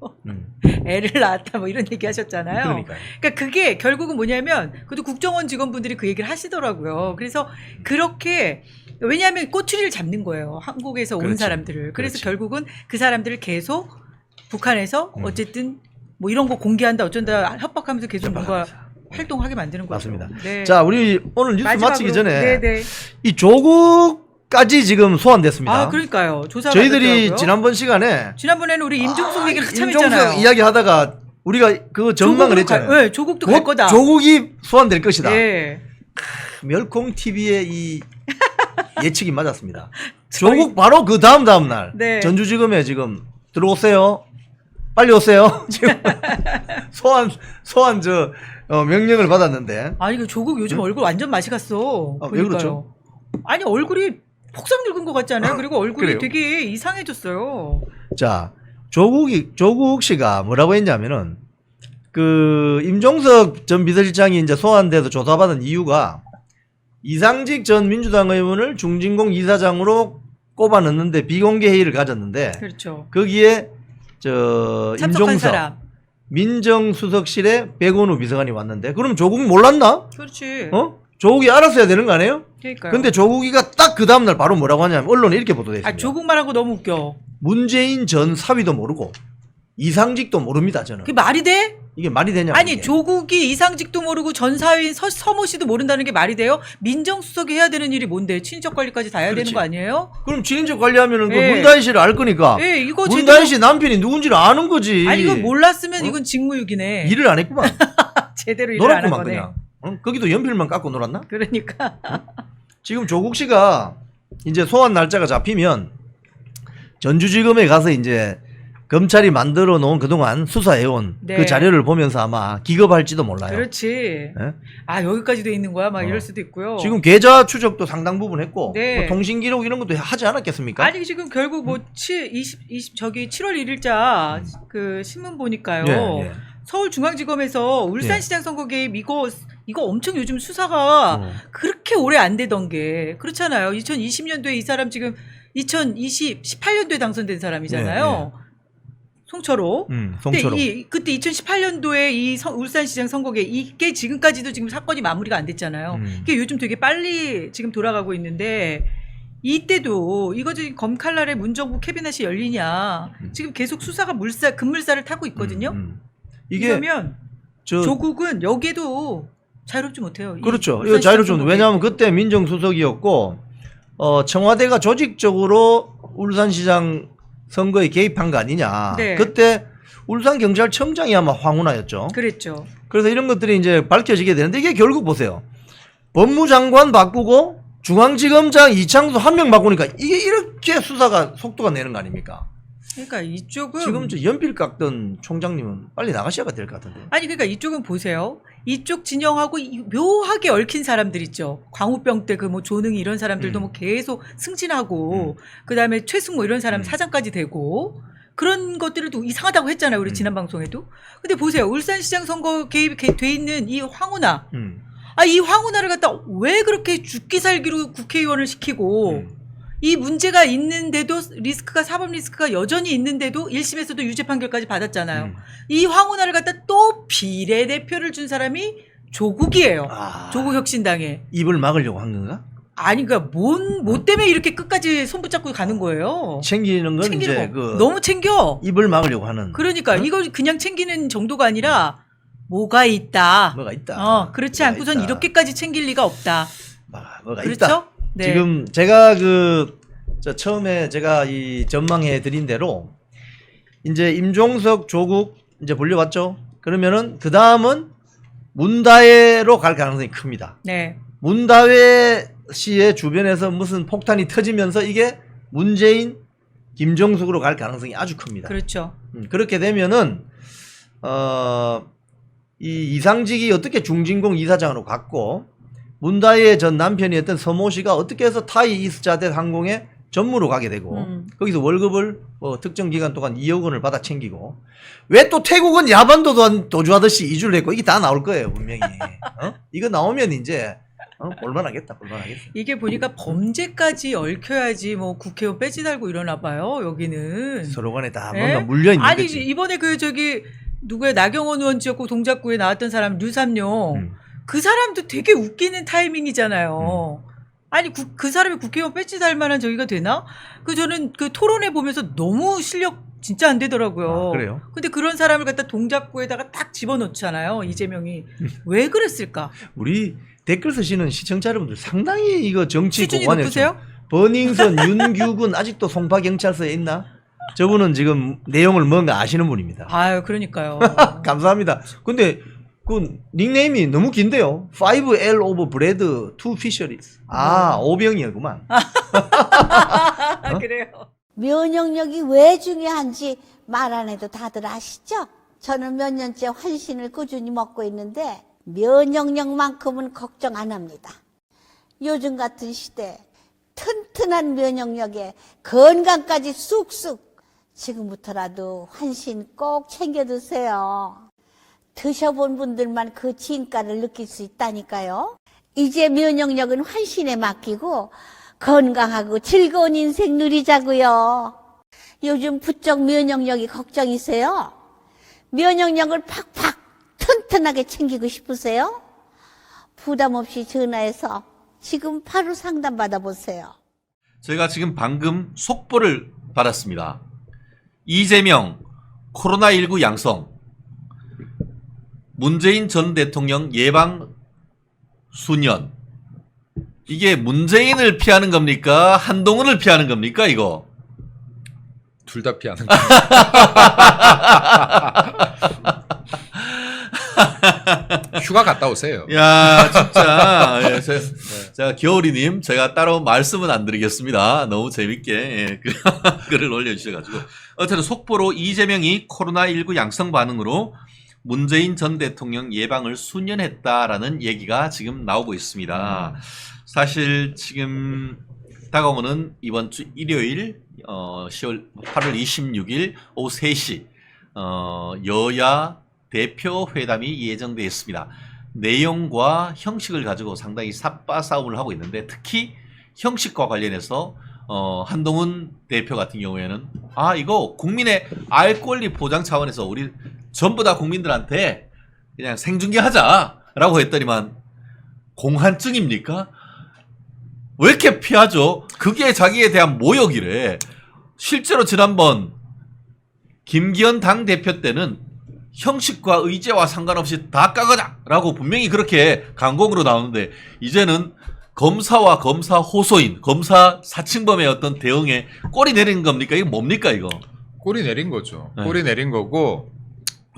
애를 낳았다 뭐 이런 얘기 하셨잖아요. 그러니까요. 그러니까 그게 결국은 뭐냐면 그것도 국정원 직원분들이 그 얘기를 하시더라고요. 그래서 그렇게 왜냐하면 꼬투리를 잡는 거예요. 한국에서 온 그렇지. 사람들을. 그래서 그렇지. 결국은 그 사람들을 계속 북한에서 어쨌든 뭐 이런 거 공개한다 어쩐다 협박하면서 계속 뭔가 활동하게 만드는 거죠. 맞습니다. 네. 자, 우리 오늘 뉴스 마지막으로, 마치기 전에 네네. 이 조국까지 지금 소환됐습니다. 아 그러니까요. 조사 저희들이 지난번 시간에 지난번에는 우리 임종석 얘기를 한참 임종석 했잖아요. 이야기하다가 우리가 그 전망을 했잖아요. 네, 조국도 갈 거다. 조국이 소환될 것이다. 네. 멸콩 TV의 이 예측이 맞았습니다. 조국 바로 그 다음 날 네. 전주지검에 지금 들어오세요. 빨리 오세요. 지금 소환 명령을 받았는데. 아니 그 조국 요즘 얼굴 완전 맛이 갔어. 왜 그렇죠? 아니 얼굴이 폭삭 늙은 것 같지 않아요? 그리고 얼굴이 그래요? 되게 이상해졌어요. 자, 조국 씨가 뭐라고 했냐면은 그 임종석 전 비서실장이 이제 소환돼서 조사받은 이유가 이상직 전 민주당 의원을 중진공 이사장으로 꼽아 넣는데 비공개 회의를 가졌는데 그렇죠. 거기에 참석한 임종석 사람. 민정수석실에 백원우 비서관이 왔는데 그럼 조국 몰랐나? 그렇지. 조국이 알았어야 되는 거 아니에요? 그러니까요. 근데 조국이가 딱 그 다음날 바로 뭐라고 하냐면 언론에 이렇게 보도돼 있습니다. 아 조국 말하고 너무 웃겨. 문재인 전 사위도 모르고 이상직도 모릅니다. 저는. 그게 말이 돼? 이게 말이 되냐고. 아니 이게. 조국이 이상직도 모르고 전사위인 서모 씨도 모른다는 게 말이 돼요? 민정수석이 해야 되는 일이 뭔데? 친인척 관리까지 다 해야 그렇지. 되는 거 아니에요? 그럼 친인척 관리하면은 예. 그 문다희 씨를 알 거니까. 예, 이거 문다희 씨 남편이 누군지를 아는 거지. 아니 이거 몰랐으면 이건 직무유기네. 일을 안 했구만. 제대로 일을 안 한 놀았구만 거네. 그냥. 거기도 연필만 깎고 놀았나? 그러니까. 지금 조국 씨가 이제 소환 날짜가 잡히면 전주지검에 가서 이제 검찰이 만들어 놓은 그동안 수사해온 네. 그 자료를 보면서 아마 기겁할지도 몰라요. 그렇지. 예? 아 여기까지 돼 있는 거야? 막 이럴 수도 있고요. 지금 계좌 추적도 상당 부분 했고 네. 뭐 통신 기록 이런 것도 하지 않았겠습니까? 아니 지금 결국 뭐 20 저기 7월 1일자 그 신문 보니까요. 예, 예. 서울중앙지검에서 울산시장 선거 개입 이거 엄청 요즘 수사가 그렇게 오래 안 되던 게 그렇잖아요. 2020년도에 이 사람 지금 18년도에 당선된 사람이잖아요. 네, 송철호. 송철호. 근데 그때 2018년도에 이 울산시장 선거에 이게 지금까지도 지금 사건이 마무리가 안 됐잖아요. 이게 요즘 되게 빨리 지금 돌아가고 있는데 이때도 이거 지금 검칼날에 문정부 캐비넷이 열리냐 지금 계속 수사가 급물살을 타고 있거든요. 이게 그러면 조국은 여기에도 자유롭지 못해요. 그렇죠. 이거 자유롭지 못해요. 왜냐하면 그때 민정수석이었고 청와대가 조직적으로 울산시장 선거에 개입한 거 아니냐. 네. 그때 울산경찰청장이 아마 황운하였죠. 그랬죠. 그래서 이런 것들이 이제 밝혀지게 되는데 이게 결국 보세요. 법무장관 바꾸고 중앙지검장 이창수 한 명 바꾸니까 이게 이렇게 수사가 속도가 내는 거 아닙니까? 그러니까 이쪽은 지금 저 연필 깎던 총장님은 빨리 나가셔야 될 것 같은데. 아니 그러니까 이쪽은 보세요. 이쪽 진영하고 묘하게 얽힌 사람들 있죠. 광우병 때 그 뭐 조능이 이런 사람들도 뭐 계속 승진하고 그다음에 최승모 이런 사람 사장까지 되고 그런 것들을 또 이상하다고 했잖아요. 우리 지난 방송에도. 근데 보세요. 울산시장 선거 개입이 돼 있는 이 황운하. 이 황운하를 갖다 왜 그렇게 죽기 살기로 국회의원을 시키고 이 문제가 있는데도 사법 리스크가 여전히 있는데도 1심에서도 유죄 판결까지 받았잖아요. 이 황운하를 갖다 또 비례대표를 준 사람이 조국이에요. 조국 혁신당에. 입을 막으려고 한 건가? 아니 그러니까 뭐 때문에 이렇게 끝까지 손 붙잡고 가는 거예요. 챙기는 건 챙기는 이제 거. 그 너무 챙겨. 입을 막으려고 하는. 그러니까 이걸 그냥 챙기는 정도가 아니라 뭐가 있다. 뭐가 있다. 그렇지 뭐가 않고선 있다. 이렇게까지 챙길 리가 없다. 뭐가 그렇죠? 있다. 네. 지금 제가 처음에 제가 이 전망해 드린 대로 이제 임종석 조국 이제 불려왔죠. 그러면은 그 다음은 문다혜로 갈 가능성이 큽니다. 네. 문다혜 씨의 주변에서 무슨 폭탄이 터지면서 이게 문재인, 김정숙으로 갈 가능성이 아주 큽니다. 그렇죠. 그렇게 되면은 이 이상직이 어떻게 중진공 이사장으로 갔고 문다혜 전 남편이었던 서모 씨가 어떻게 해서 타이 이스자대 항공에 전무로 가게 되고 거기서 월급을 특정 기간 동안 2억 원을 받아 챙기고 왜 또 태국은 야반도 도주하듯이 이주를 했고 이게 다 나올 거예요 분명히. 이거 나오면 이제 볼만하겠다. 이게 보니까 범죄까지 얽혀야지 뭐 국회의원 배지 달고 이러나 봐요. 여기는 서로 간에 다 네? 뭔가 물려 있는 아니 거지. 이번에 그 저기 누구야 나경원 의원 지역구 동작구에 나왔던 사람 류삼룡 그 사람도 되게 웃기는 타이밍이잖아요. 아니 그 사람이 국회의원 배지 달 만한 저기가 되나? 저는 그 토론회 보면서 너무 실력 진짜 안 되더라고요. 그래요? 근데 그런 사람을 갖다 동작구에다가 딱 집어넣잖아요. 이재명이 왜 그랬을까? 우리 댓글 쓰시는 시청자 여러분들 상당히 이거 정치 수준이 고관에 높으세요? 버닝썬 윤규근 아직도 송파경찰서에 있나? 저분은 지금 내용을 뭔가 아시는 분입니다. 아유 그러니까요. 감사합니다. 근데 그 닉네임이 너무 긴데요. 5L of bread, 2 fisheries. 오병이었구만. 그래요. 면역력이 왜 중요한지 말 안 해도 다들 아시죠? 저는 몇 년째 환신을 꾸준히 먹고 있는데 면역력만큼은 걱정 안 합니다. 요즘 같은 시대 튼튼한 면역력에 건강까지 쑥쑥 지금부터라도 환신 꼭 챙겨 드세요. 드셔본 분들만 그 진가를 느낄 수 있다니까요. 이제 면역력은 환신에 맡기고 건강하고 즐거운 인생 누리자고요. 요즘 부쩍 면역력이 걱정이세요? 면역력을 팍팍 튼튼하게 챙기고 싶으세요? 부담 없이 전화해서 지금 바로 상담 받아보세요. 저희가 지금 방금 속보를 받았습니다. 이재명 코로나19 양성, 문재인 전 대통령 예방 수년. 이게 문재인을 피하는 겁니까? 한동훈을 피하는 겁니까? 이거 둘 다 피하는 거. 휴가 갔다 오세요. 야, 진짜. 예, 제가 겨울이님, 제가 따로 말씀은 안 드리겠습니다. 너무 재밌게 글을 올려주셔가지고. 어쨌든 속보로 이재명이 코로나19 양성 반응으로 문재인 전 대통령 예방을 수년했다라는 얘기가 지금 나오고 있습니다. 사실 지금 다가오는 이번 주 일요일 8월 26일 오후 3시 여야 대표 회담이 예정되어 있습니다. 내용과 형식을 가지고 상당히 삿바싸움을 하고 있는데 특히 형식과 관련해서 한동훈 대표 같은 경우에는 이거 국민의 알 권리 보장 차원에서 우리 전부 다 국민들한테 그냥 생중계하자라고 했더니만 공한증입니까? 왜 이렇게 피하죠? 그게 자기에 대한 모욕이래. 실제로 지난번 김기현 당대표 때는 형식과 의제와 상관없이 다 까가자라고 분명히 그렇게 강공으로 나오는데 이제는 검사와 검사 호소인, 검사 사칭범의 어떤 대응에 꼬리 내리는 겁니까? 이게 뭡니까 이거? 꼬리 내린 거죠. 네. 꼬리 내린 거고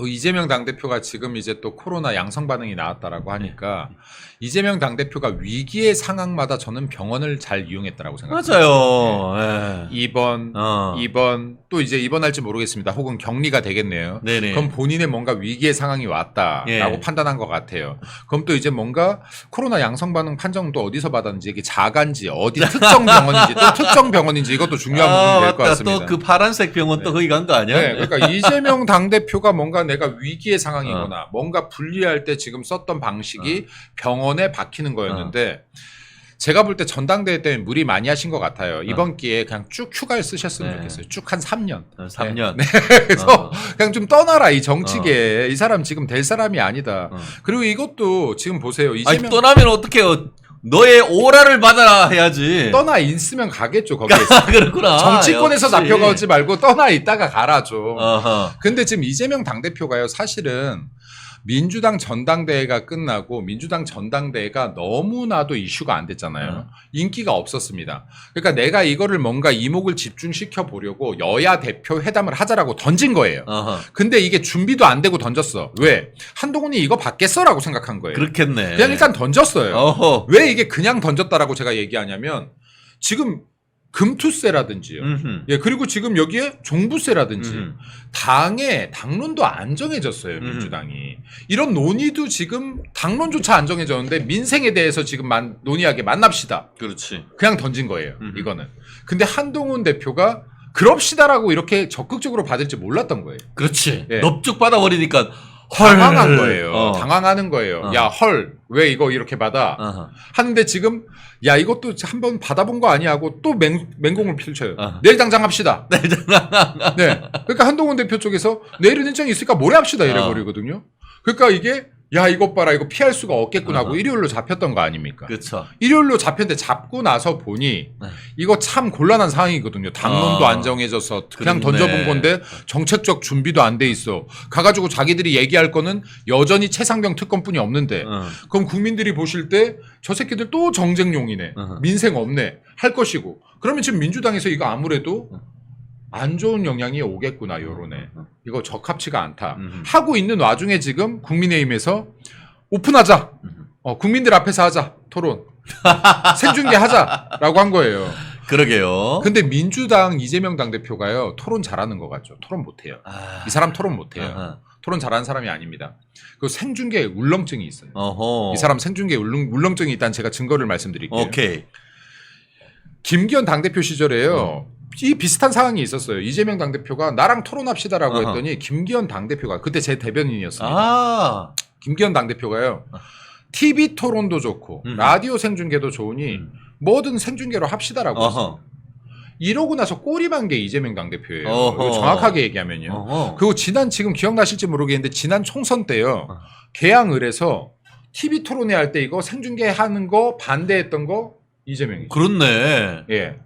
이재명 당대표가 지금 이제 또 코로나 양성 반응이 나왔다라고 하니까 이재명 당대표가 위기의 상황마다 저는 병원을 잘 이용했다라고 생각합니다. 맞아요. 예. 입원 또 이제 입원할지 모르겠습니다. 혹은 격리가 되겠네요. 네네. 그럼 본인의 뭔가 위기의 상황이 왔다라고 예. 판단한 것 같아요. 그럼 또 이제 뭔가 코로나 양성 반응 판정도 어디서 받았는지 이게 자가인지 어디 특정 병원인지 또 특정 병원인지 이것도 중요한 부분이 될 것 같습니다. 또 그 파란색 병원 또 거기 간 거 아니야? 네, 그러니까 이재명 당대표가 뭔가 내가 위기의 상황이거나 뭔가 분리할 때 지금 썼던 방식이 병원에 박히는 거였는데 제가 볼 때 전당대회 때문에 무리 많이 하신 것 같아요. 이번 기회에 그냥 쭉 휴가를 쓰셨으면 좋겠어요. 쭉 한 3년. 3년. 네. 그래서 그냥 좀 떠나라 이 정치계에. 이 사람 지금 될 사람이 아니다. 그리고 이것도 지금 보세요. 이재명 떠나면 어떡해요. 너의 오라를 받아라 해야지. 떠나 있으면 가겠죠. 거기에서. 그렇구나. 정치권에서 역시. 잡혀가지 말고 떠나 있다가 가라 좀. 어허. 근데 지금 이재명 당대표가요. 사실은 민주당 전당대회가 끝나고 민주당 전당대회가 너무나도 이슈가 안 됐잖아요. 인기가 없었습니다. 그러니까 내가 이거를 뭔가 이목을 집중시켜 보려고 여야 대표 회담을 하자라고 던진 거예요. 어허. 근데 이게 준비도 안 되고 던졌어. 왜? 한동훈이 이거 받겠어라고 생각한 거예요. 그렇겠네. 그냥 일단 던졌어요. 어허. 왜 이게 그냥 던졌다라고 제가 얘기하냐면 지금 금투세라든지요. 예, 그리고 지금 여기에 종부세라든지 당의 당론도 안 정해졌어요, 민주당이. 이런 논의도 지금 당론조차 안 정해졌는데 민생에 대해서 지금 논의하게 만납시다. 그렇지. 그냥 던진 거예요, 이거는. 근데 한동훈 대표가 그럽시다라고 이렇게 적극적으로 받을지 몰랐던 거예요. 그렇지. 예. 넙죽 받아버리니까 당황한 거예요. 당황하는 거예요. 어. 야, 헐, 왜 이거 이렇게 받아? 어허. 하는데 지금, 야, 이것도 한번 받아본 거 아니야 하고 또 맹공을 펼쳐요. 어허. 내일 당장 합시다. 네. 그러니까 한동훈 대표 쪽에서 내일은 일정이 있으니까 모레 합시다 이래버리거든요. 그러니까 이게, 야, 이것 봐라. 이거 피할 수가 없겠구나 하고 일요일로 잡혔던 거 아닙니까? 그렇죠. 일요일로 잡혔는데 잡고 나서 보니 이거 참 곤란한 상황이거든요. 당론도 안 정해져서 그냥 그렇네. 던져본 건데 정책적 준비도 안 돼 있어. 가가지고 자기들이 얘기할 거는 여전히 최상병 특검뿐이 없는데 그럼 국민들이 보실 때 저 새끼들 또 정쟁용이네. 민생 없네. 할 것이고. 그러면 지금 민주당에서 이거 아무래도 안 좋은 영향이 오겠구나, 여론에. 이거 적합치가 않다. 하고 있는 와중에 지금 국민의힘에서 오픈하자. 국민들 앞에서 하자. 토론. 생중계 하자라고 한 거예요. 그러게요. 근데 민주당 이재명 당대표가요, 토론 잘하는 것 같죠. 토론 못해요. 이 사람 토론 못해요. 아하. 토론 잘하는 사람이 아닙니다. 그 생중계에 울렁증이 있어요. 어허. 이 사람 생중계에 울렁증이 있다는 제가 증거를 말씀드릴게요. 오케이. 김기현 당대표 시절에요. 이 비슷한 상황이 있었어요. 이재명 당대표가 나랑 토론합시다라고 어허. 했더니 김기현 당대표가 그때 제 대변인이었습니다. 아. 김기현 당대표가요. TV 토론도 좋고 라디오 생중계도 좋으니 뭐든 생중계로 합시다라고 했어요. 이러고 나서 꼬리만 게 이재명 당대표예요. 이거 정확하게 얘기하면요. 그리고 지금 기억나실지 모르겠는데 지난 총선 때요. 개항을 해서 TV 토론회 할 때 이거 생중계하는 거 반대했던 거 이재명이죠. 그렇네. 예.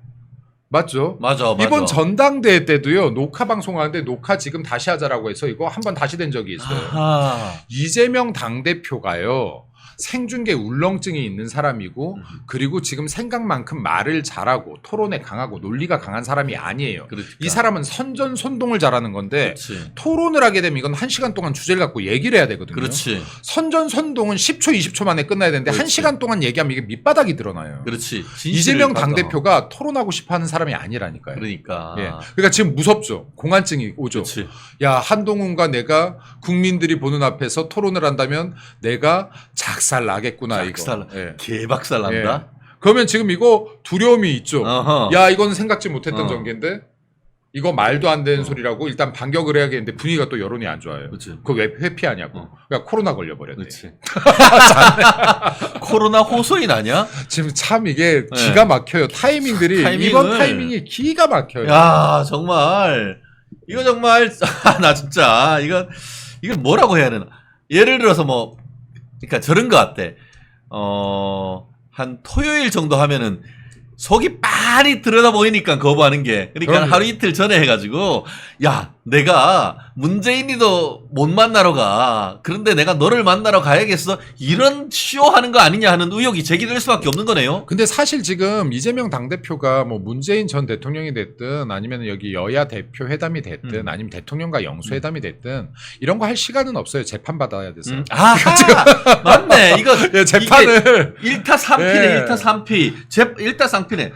맞죠? 맞아. 이번 전당대회 때도요. 녹화 방송하는데 녹화 지금 다시 하자라고 해서 이거 한번 다시 된 적이 있어요. 아하. 이재명 당대표가요. 생중계 울렁증이 있는 사람이고 그리고 지금 생각만큼 말을 잘하고 토론에 강하고 논리가 강한 사람이 아니에요. 그러니까. 이 사람은 선전선동을 잘하는 건데 그렇지. 토론을 하게 되면 이건 1시간 동안 주제를 갖고 얘기를 해야 되거든요. 그렇지. 선전선동은 10초 20초 만에 끝나야 되는데 그렇지. 1시간 동안 얘기하면 이게 밑바닥이 드러나요. 그렇지. 이재명 진실을 가져. 당대표가 토론하고 싶어하는 사람이 아니라니까요. 그러니까. 예. 그러니까 지금 무섭죠. 공안증이 오죠. 그렇지. 야, 한동훈과 내가 국민들이 보는 앞에서 토론을 한다면 내가 작살 나겠구나. 작살. 이거. 예. 개박살 난다. 예. 그러면 지금 이거 두려움이 있죠. 어허. 야, 이건 생각지 못했던 어. 전개인데 이거 말도 안 되는 소리라고 일단 반격을 해야겠는데 분위기가 또 여론이 안 좋아요. 그렇지. 그거 왜 회피하냐고. 그러니까 코로나 걸려버렸네. 그렇지. 코로나 호소인 아니야? 지금 참 이게 기가 막혀요. 타이밍들이 타이밍을. 이번 타이밍이 기가 막혀요. 야, 정말 이거 정말 나 진짜 이건 뭐라고 해야 되나? 예를 들어서 뭐 그러니까 저런 것 같아. 한 토요일 정도 하면은 속이 많이 들여다 보이니까 거부하는 게 그러니까 그럼요. 하루 이틀 전에 해가지고 야 내가 문재인이도 못 만나러 가 그런데 내가 너를 만나러 가야겠어 이런 쇼하는 거 아니냐 하는 의혹이 제기될 수밖에 없는 거네요. 근데 사실 지금 이재명 당대표가 뭐 문재인 전 대통령이 됐든 아니면 여기 여야 대표 회담이 됐든 아니면 대통령과 영수회담이 됐든 이런 거 할 시간은 없어요. 재판 받아야 돼서. 아 맞네 이거 예, 재판을 1타 3피네 예. 1타 3피 1타 3피네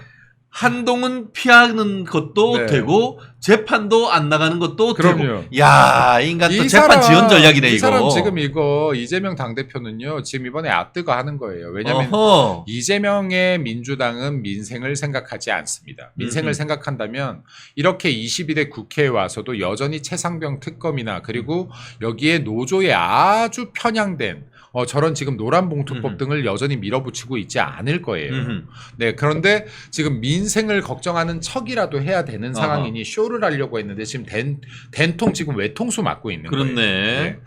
한동훈 피하는 것도 네. 되고 재판도 안 나가는 것도 그럼요. 되고 야 인간 또 이 재판 사람, 지연 전략이네 이 이거 사람 지금 이거 이재명 당대표는요. 지금 이번에 아뜨가 하는 거예요. 왜냐하면 어허. 이재명의 민주당은 민생을 생각하지 않습니다. 민생을 생각한다면 이렇게 22대 국회에 와서도 여전히 최상병 특검이나 그리고 여기에 노조에 아주 편향된 저런 지금 노란봉투법 등을 여전히 밀어붙이고 있지 않을 거예요. 네, 그런데 지금 민생을 걱정하는 척이라도 해야 되는 상황이니 쇼를 하려고 했는데 지금 된통 지금 외통수 맞고 있는 그렇네. 거예요. 네.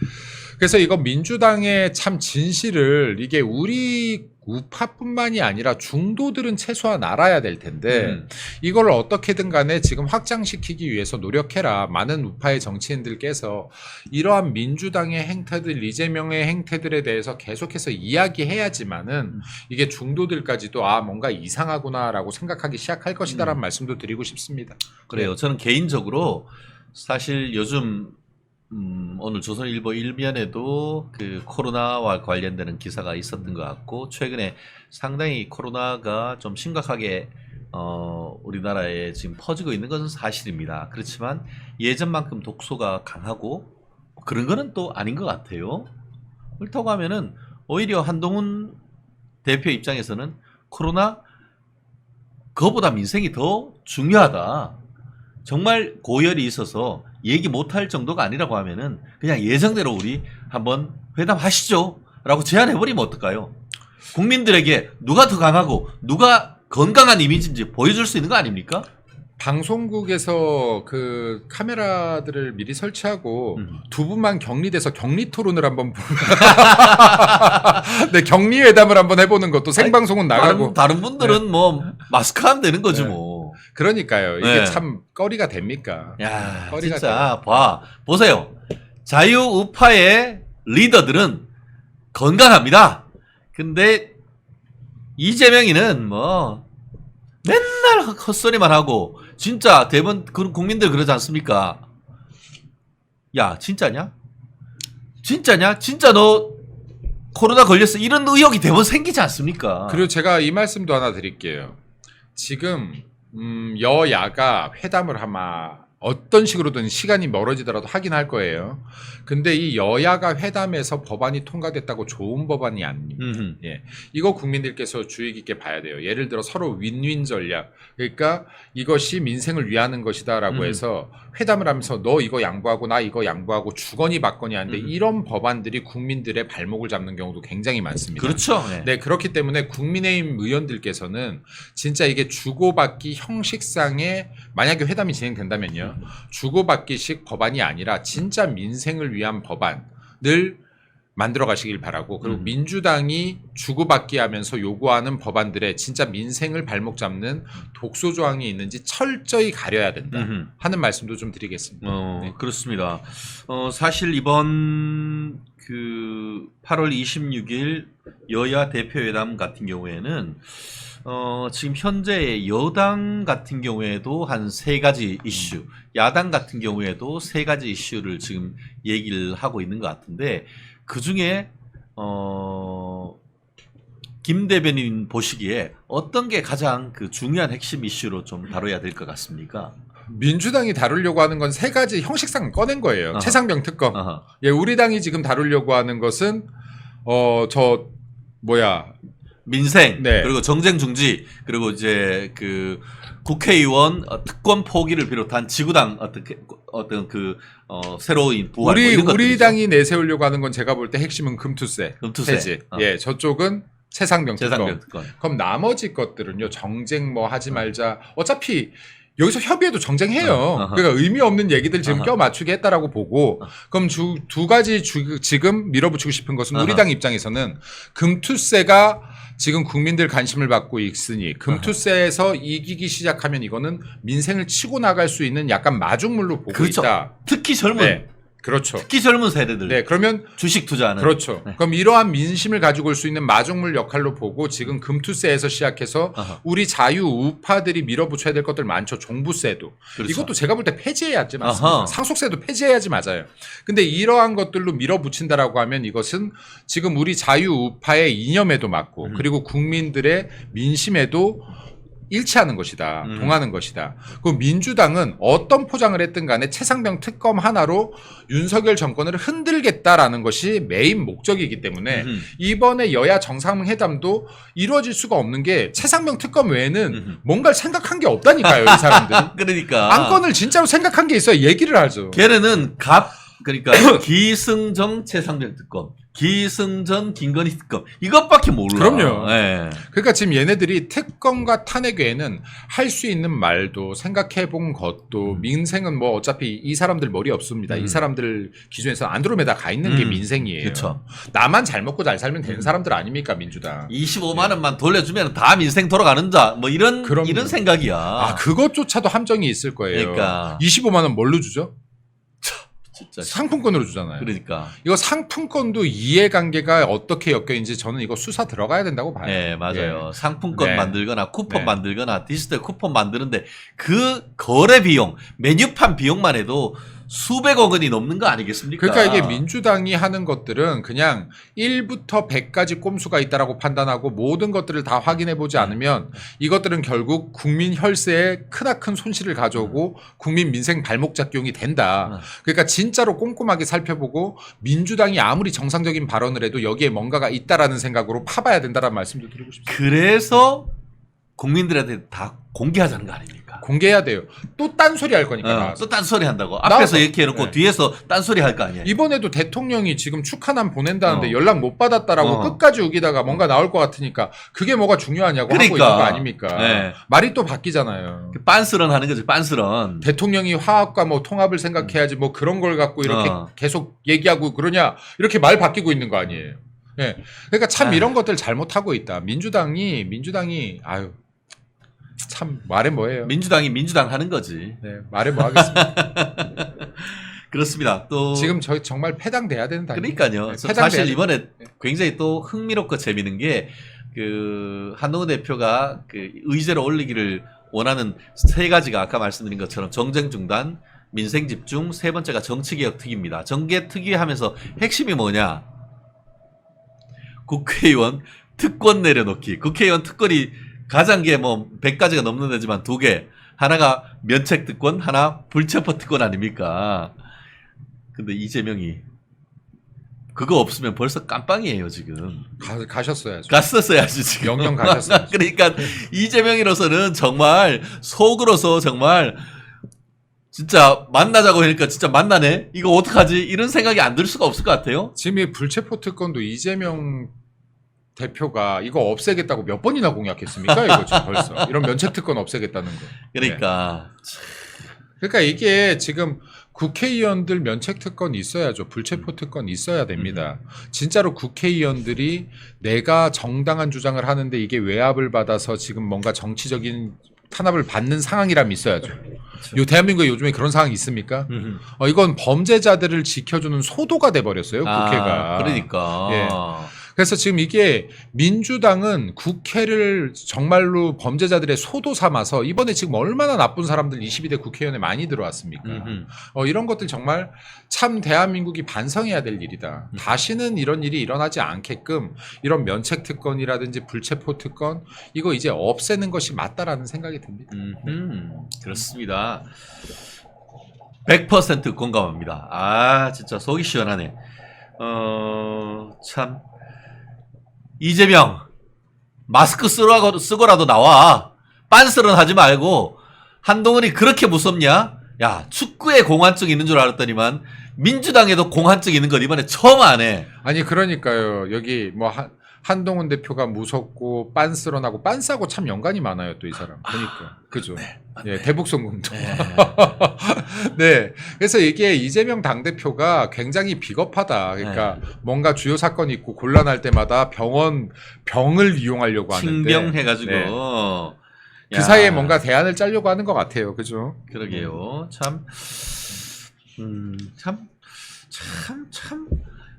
그래서 이거 민주당의 참 진실을 이게 우리 우파뿐만이 아니라 중도들은 최소한 알아야 될 텐데 이걸 어떻게든 간에 지금 확장시키기 위해서 노력해라. 많은 우파의 정치인들께서 이러한 민주당의 행태들, 이재명의 행태들에 대해서 계속해서 이야기해야지만은 이게 중도들까지도 뭔가 이상하구나라고 생각하기 시작할 것이다라는 말씀도 드리고 싶습니다. 그래요. 저는 개인적으로 사실 요즘 오늘 조선일보 일면에도 그 코로나와 관련되는 기사가 있었던 것 같고 최근에 상당히 코로나가 좀 심각하게 우리나라에 지금 퍼지고 있는 것은 사실입니다. 그렇지만 예전만큼 독소가 강하고 그런 거는 또 아닌 것 같아요. 그렇다고 하면은 오히려 한동훈 대표 입장에서는 코로나 그거보다 민생이 더 중요하다. 정말 고열이 있어서 얘기 못할 정도가 아니라고 하면은 그냥 예정대로 우리 한번 회담하시죠 라고 제안해버리면 어떨까요? 국민들에게 누가 더 강하고 누가 건강한 이미지인지 보여줄 수 있는 거 아닙니까? 방송국에서 그 카메라들을 미리 설치하고 두 분만 격리돼서 격리 토론을 한번 네, 격리 회담을 한번 해보는 것도 생방송은 나가고 다른 분들은 뭐 마스크 하면 되는 거지 뭐. 그러니까요. 이게 네. 참 꺼리가 됩니까? 야, 꺼리가 진짜 보세요. 자유우파의 리더들은 건강합니다. 근데 이재명이는 뭐 맨날 헛소리만 하고 진짜 대부분 국민들 그러지 않습니까? 야, 진짜냐? 진짜냐? 진짜 너 코로나 걸렸어? 이런 의혹이 대부분 생기지 않습니까? 그리고 제가 이 말씀도 하나 드릴게요. 지금 여야가 회담을 아마 어떤 식으로든 시간이 멀어지더라도 하긴 할 거예요. 근데 이 여야가 회담에서 법안이 통과됐다고 좋은 법안이 아닙니다. 예. 이거 국민들께서 주의 깊게 봐야 돼요. 예를 들어 서로 윈윈 전략. 그러니까 이것이 민생을 위하는 것이다라고 해서 회담을 하면서 너 이거 양보하고 나 이거 양보하고 주거니 받거니 하는데 이런 법안들이 국민들의 발목을 잡는 경우도 굉장히 많습니다. 그렇죠. 네, 그렇기 때문에 국민의힘 의원들께서는 진짜 이게 주고받기 형식상의 만약에 회담이 진행된다면요. 주고받기식 법안이 아니라 진짜 민생을 위한 법안을 만들어 가시길 바라고 그리고 민주당이 주고받기 하면서 요구하는 법안들에 진짜 민생을 발목 잡는 독소 조항이 있는지 철저히 가려야 된다 하는 말씀도 좀 드리겠습니다. 네. 그렇습니다. 사실 이번 그 8월 26일 여야 대표회담 같은 경우에는 지금 현재 여당 같은 경우에도 한 3가지 이슈, 야당 같은 경우에도 3가지 이슈를 지금 얘기를 하고 있는 것 같은데 그 중에 김 대변인 보시기에 어떤 게 가장 그 중요한 핵심 이슈로 좀 다뤄야 될 것 같습니까? 민주당이 다루려고 하는 건 3가지 형식상 꺼낸 거예요. 아하. 최상병 특검. 아하. 예, 우리 당이 지금 다루려고 하는 것은 민생 네. 그리고 정쟁 중지 그리고 이제 그 국회의원 특권 포기를 비롯한 지구당 어떤 그 새로운 부활 뭐 이런 우리 것들이죠. 당이 내세우려고 하는 건 제가 볼 때 핵심은 금투세, 금투세. 폐지. 예, 저쪽은 최상병 재상병 특검. 특권. 그럼 나머지 것들은요. 정쟁 뭐 하지 말자. 어차피 여기서 협의해도 정쟁해요. 그러니까 의미 없는 얘기들 지금 껴맞추게 했다라고 보고 그럼 두 가지 지금 밀어붙이고 싶은 것은 우리 당 입장에서는 금투세가 지금 국민들 관심을 받고 있으니 금투세에서 이기기 시작하면 이거는 민생을 치고 나갈 수 있는 약간 마중물로 보고 그렇죠. 있다. 특히 젊은 네. 그렇죠. 특히 젊은 세대들 네, 그러면 주식 투자하는 그렇죠. 네. 그럼 이러한 민심을 가지고 올 수 있는 마중물 역할로 보고 지금 금투세에서 시작해서 우리 자유 우파들이 밀어붙여야 될 것들 많죠. 종부세도. 그렇죠. 이것도 제가 볼 때 폐지해야지 맞습니다. 상속세도 폐지해야지 맞아요. 근데 이러한 것들로 밀어붙인다라고 하면 이것은 지금 우리 자유 우파의 이념에도 맞고 그리고 국민들의 민심에도 일치하는 것이다. 동하는 것이다. 그 민주당은 어떤 포장을 했든 간에 최상병 특검 하나로 윤석열 정권을 흔들겠다라는 것이 메인 목적이기 때문에 이번에 여야 정상회담도 이루어질 수가 없는 게 최상병 특검 외에는 뭔가를 생각한 게 없다니까요. 이 사람들이. 그러니까 안건을 진짜로 생각한 게 있어야 얘기를 하죠. 걔네는 그러니까 기승정 최상병 특검, 기승전 김건희 특검 이것밖에 몰라. 그럼요. 네. 그러니까 지금 얘네들이 특검과 탄핵 외에는 할 수 있는 말도 생각해본 것도 민생은 뭐 어차피 이 사람들 머리 없습니다. 이 사람들 기준에서 안드로메다 가 있는 게 민생이에요. 그쵸. 나만 잘 먹고 잘 살면 되는 사람들 아닙니까 민주당. 25만 원만 돌려주면 다 민생 돌아가는 자 뭐 이런 생각이야. 아 그것조차도 함정이 있을 거예요. 그러니까 25만 원 뭘로 주죠? 진짜. 상품권으로 주잖아요. 그러니까. 이거 상품권도 이해관계가 어떻게 엮여있는지 저는 이거 수사 들어가야 된다고 봐요. 네, 맞아요. 예. 상품권 네. 만들거나 쿠폰 네. 만들거나 디지털 쿠폰 만드는데 그 거래 비용, 메뉴판 비용만 해도 수백억 원이 넘는 거 아니겠습니까? 그러니까 이게 민주당이 하는 것들은 그냥 1부터 100까지 꼼수가 있다라고 판단하고 모든 것들을 다 확인해 보지 않으면 이것들은 결국 국민 혈세에 크나큰 손실을 가져오고 국민 민생 발목 잡기용이 된다. 그러니까 진짜로 꼼꼼하게 살펴보고 민주당이 아무리 정상적인 발언을 해도 여기에 뭔가가 있다라는 생각으로 파봐야 된다라는 말씀도 드리고 싶습니다. 그래서 국민들한테 다 공개하자는 거 아닙니까? 공개해야 돼요. 또 딴소리 할 거니까. 또 딴소리 한다고. 앞에서 이렇게 해놓고 네. 뒤에서 딴소리 할 거 아니에요. 이번에도 대통령이 지금 축하남 보낸다는데 연락 못 받았다라고 끝까지 우기다가 뭔가 나올 것 같으니까 그게 뭐가 중요하냐고 하고 있는 거 아닙니까? 네. 말이 또 바뀌잖아요. 빤스런 하는 거죠. 빤스런. 대통령이 화합과 뭐 통합을 생각해야지 뭐 그런 걸 갖고 이렇게 계속 얘기하고 그러냐 이렇게 말 바뀌고 있는 거 아니에요. 네. 그러니까 참 이런 것들 잘못하고 있다. 민주당이 아유 참 말해 뭐해요. 민주당이 민주당 하는 거지. 네, 말해 뭐 하겠습니다. 그렇습니다. 또 지금 저희 정말 패당돼야 되는 단계. 그러니까요. 네, 사실 이번에 굉장히 또 흥미롭고 재미있는 게 그 한동훈 대표가 그 의제로 올리기를 원하는 세 가지가 아까 말씀드린 것처럼 정쟁 중단, 민생 집중, 세 번째가 정치개혁 특위입니다. 정계 특위 하면서 핵심이 뭐냐? 국회의원 특권 내려놓기. 국회의원 특권이 가장 게 뭐 100가지가 넘는 데지만 2개. 하나가 면책 특권, 하나 불체포 특권 아닙니까? 근데 이재명이 그거 없으면 벌써 깜빵이에요, 지금. 가셨어야죠. 갔었어야지, 지금. 영영 가셨어요. 그러니까 이재명이로서는 정말 속으로서 정말 진짜 만나자고 하니까 진짜 만나네? 이거 어떡하지? 이런 생각이 안 들 수가 없을 것 같아요. 지금 이 불체포 특권도 이재명 대표가 이거 없애겠다고 몇 번이나 공약했습니까? 이거 지금 벌써. 이런 면책 특권 없애겠다는 거. 그러니까. 그러니까 이게 지금 국회의원들 면책 특권이 있어야죠. 불체포 특권이 있어야 됩니다. 진짜로 국회의원들이 내가 정당한 주장을 하는데 이게 외압을 받아서 지금 뭔가 정치적인 탄압을 받는 상황이라면 있어야죠. 요 대한민국에 요즘에 그런 상황이 있습니까? 이건 범죄자들을 지켜주는 소도가 돼버렸어요. 국회가. 그러니까. 예. 그래서 지금 이게 민주당은 국회를 정말로 범죄자들의 소도 삼아서 이번에 지금 얼마나 나쁜 사람들 22대 국회의원에 많이 들어왔습니까? 이런 것들 정말 참 대한민국이 반성해야 될 일이다. 다시는 이런 일이 일어나지 않게끔 이런 면책 특권이라든지 불체포 특권 이거 이제 없애는 것이 맞다라는 생각이 듭니다. 그렇습니다. 100% 공감합니다. 아 진짜 속이 시원하네. 참 이재명 마스크 쓰고라도 나와. 빤스런 하지 말고. 한동훈이 그렇게 무섭냐? 야 축구에 공환증 있는 줄 알았더니만 민주당에도 공환증 있는 건 이번에 처음 아네. 아니 그러니까요. 여기 뭐 한동훈 대표가 무섭고 빤스런하고 빤스하고 참 연관이 많아요. 또 이 사람 보니까 그죠. 네. 예, 대북송금도. 네. 그래서 이게 이재명 당대표가 굉장히 비겁하다. 그러니까 뭔가 주요 사건이 있고 곤란할 때마다 병을 이용하려고 하는데. 칭병해가지고. 네. 그 사이에 뭔가 대안을 짜려고 하는 것 같아요. 그죠? 그러게요. 참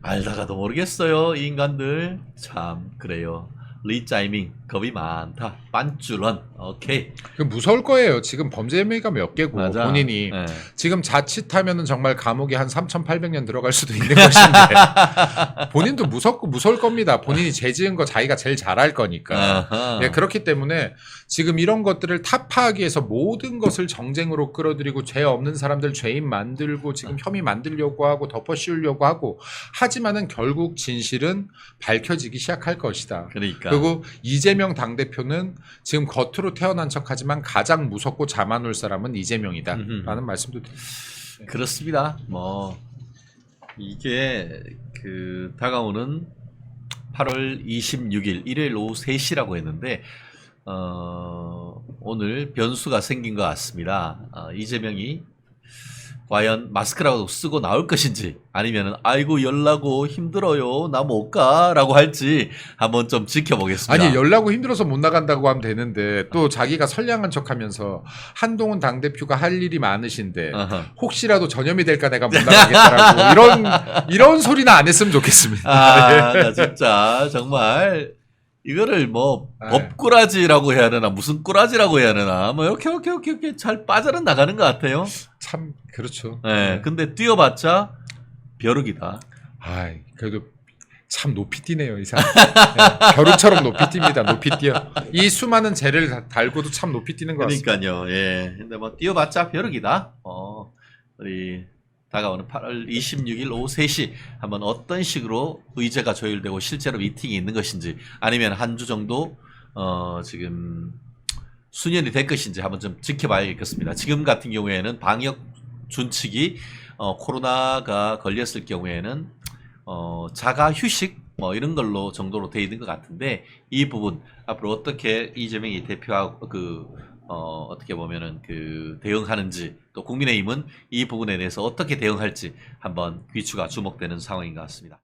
알다가도 모르겠어요. 이 인간들. 참 그래요. 리짜이밍 겁이 많다. 빤쭈런. 오케이. 그 무서울 거예요. 지금 범죄 혐의가 몇 개고 맞아. 본인이 네. 지금 자칫하면은 정말 감옥에 한 3,800년 들어갈 수도 있는 것인데 본인도 무섭고 무서울 겁니다. 본인이 죄 지은 거 자기가 제일 잘할 거니까. 네, 그렇기 때문에 지금 이런 것들을 타파하기 위해서 모든 것을 정쟁으로 끌어들이고 죄 없는 사람들 죄인 만들고 지금 혐의 만들려고 하고 덮어씌우려고 하고 하지만은 결국 진실은 밝혀지기 시작할 것이다. 그러니까. 그리고 이재명 당대표는 지금 겉으로 태어난 척하지만 가장 무섭고 잠안올 사람은 이재명이다라는 말씀도 드립니다. 그렇습니다. 뭐 이게 그 다가오는 8월 26일 일요일 오후 3시라고 했는데 오늘 변수가 생긴 것 같습니다. 이재명이 과연 마스크라도 쓰고 나올 것인지 아니면은 아이고 열나고 힘들어요 나 못 가라고 할지 한번 좀 지켜보겠습니다. 아니 열나고 힘들어서 못 나간다고 하면 되는데 또 자기가 선량한 척하면서 한동훈 당대표가 할 일이 많으신데 혹시라도 전염이 될까 내가 못 나가겠다라고 이런 소리는 안 했으면 좋겠습니다. 나 진짜 정말 이거를 뭐 아유. 법꾸라지라고 해야 되나 무슨 꾸라지라고 해야 되나 뭐 이렇게 잘 빠져는 나가는 것 같아요. 참 그렇죠. 네, 근데 뛰어봤자 벼룩이다. 아, 그래도 참 높이 뛰네요, 이 사람. 네, 벼룩처럼 높이 뜁니다. 높이 뛰어. 이 수많은 재를 달고도 참 높이 뛰는 것 같습니다. 그러니까요. 예. 근데 뭐 뛰어봤자 벼룩이다. 우리 다가오는 8월 26일 오후 3시 한번 어떤 식으로 의제가 조율되고 실제로 미팅이 있는 것인지 아니면 한 주 정도 지금 수년이 될 것인지 한번 좀 지켜봐야겠습니다. 지금 같은 경우에는 방역 준칙이 코로나가 걸렸을 경우에는 자가 휴식 뭐 이런 걸로 정도로 돼 있는 것 같은데 이 부분 앞으로 어떻게 이재명이 대표하고 어떻게 보면은 대응하는지 또 국민의힘은 이 부분에 대해서 어떻게 대응할지 한번 귀추가 주목되는 상황인 것 같습니다.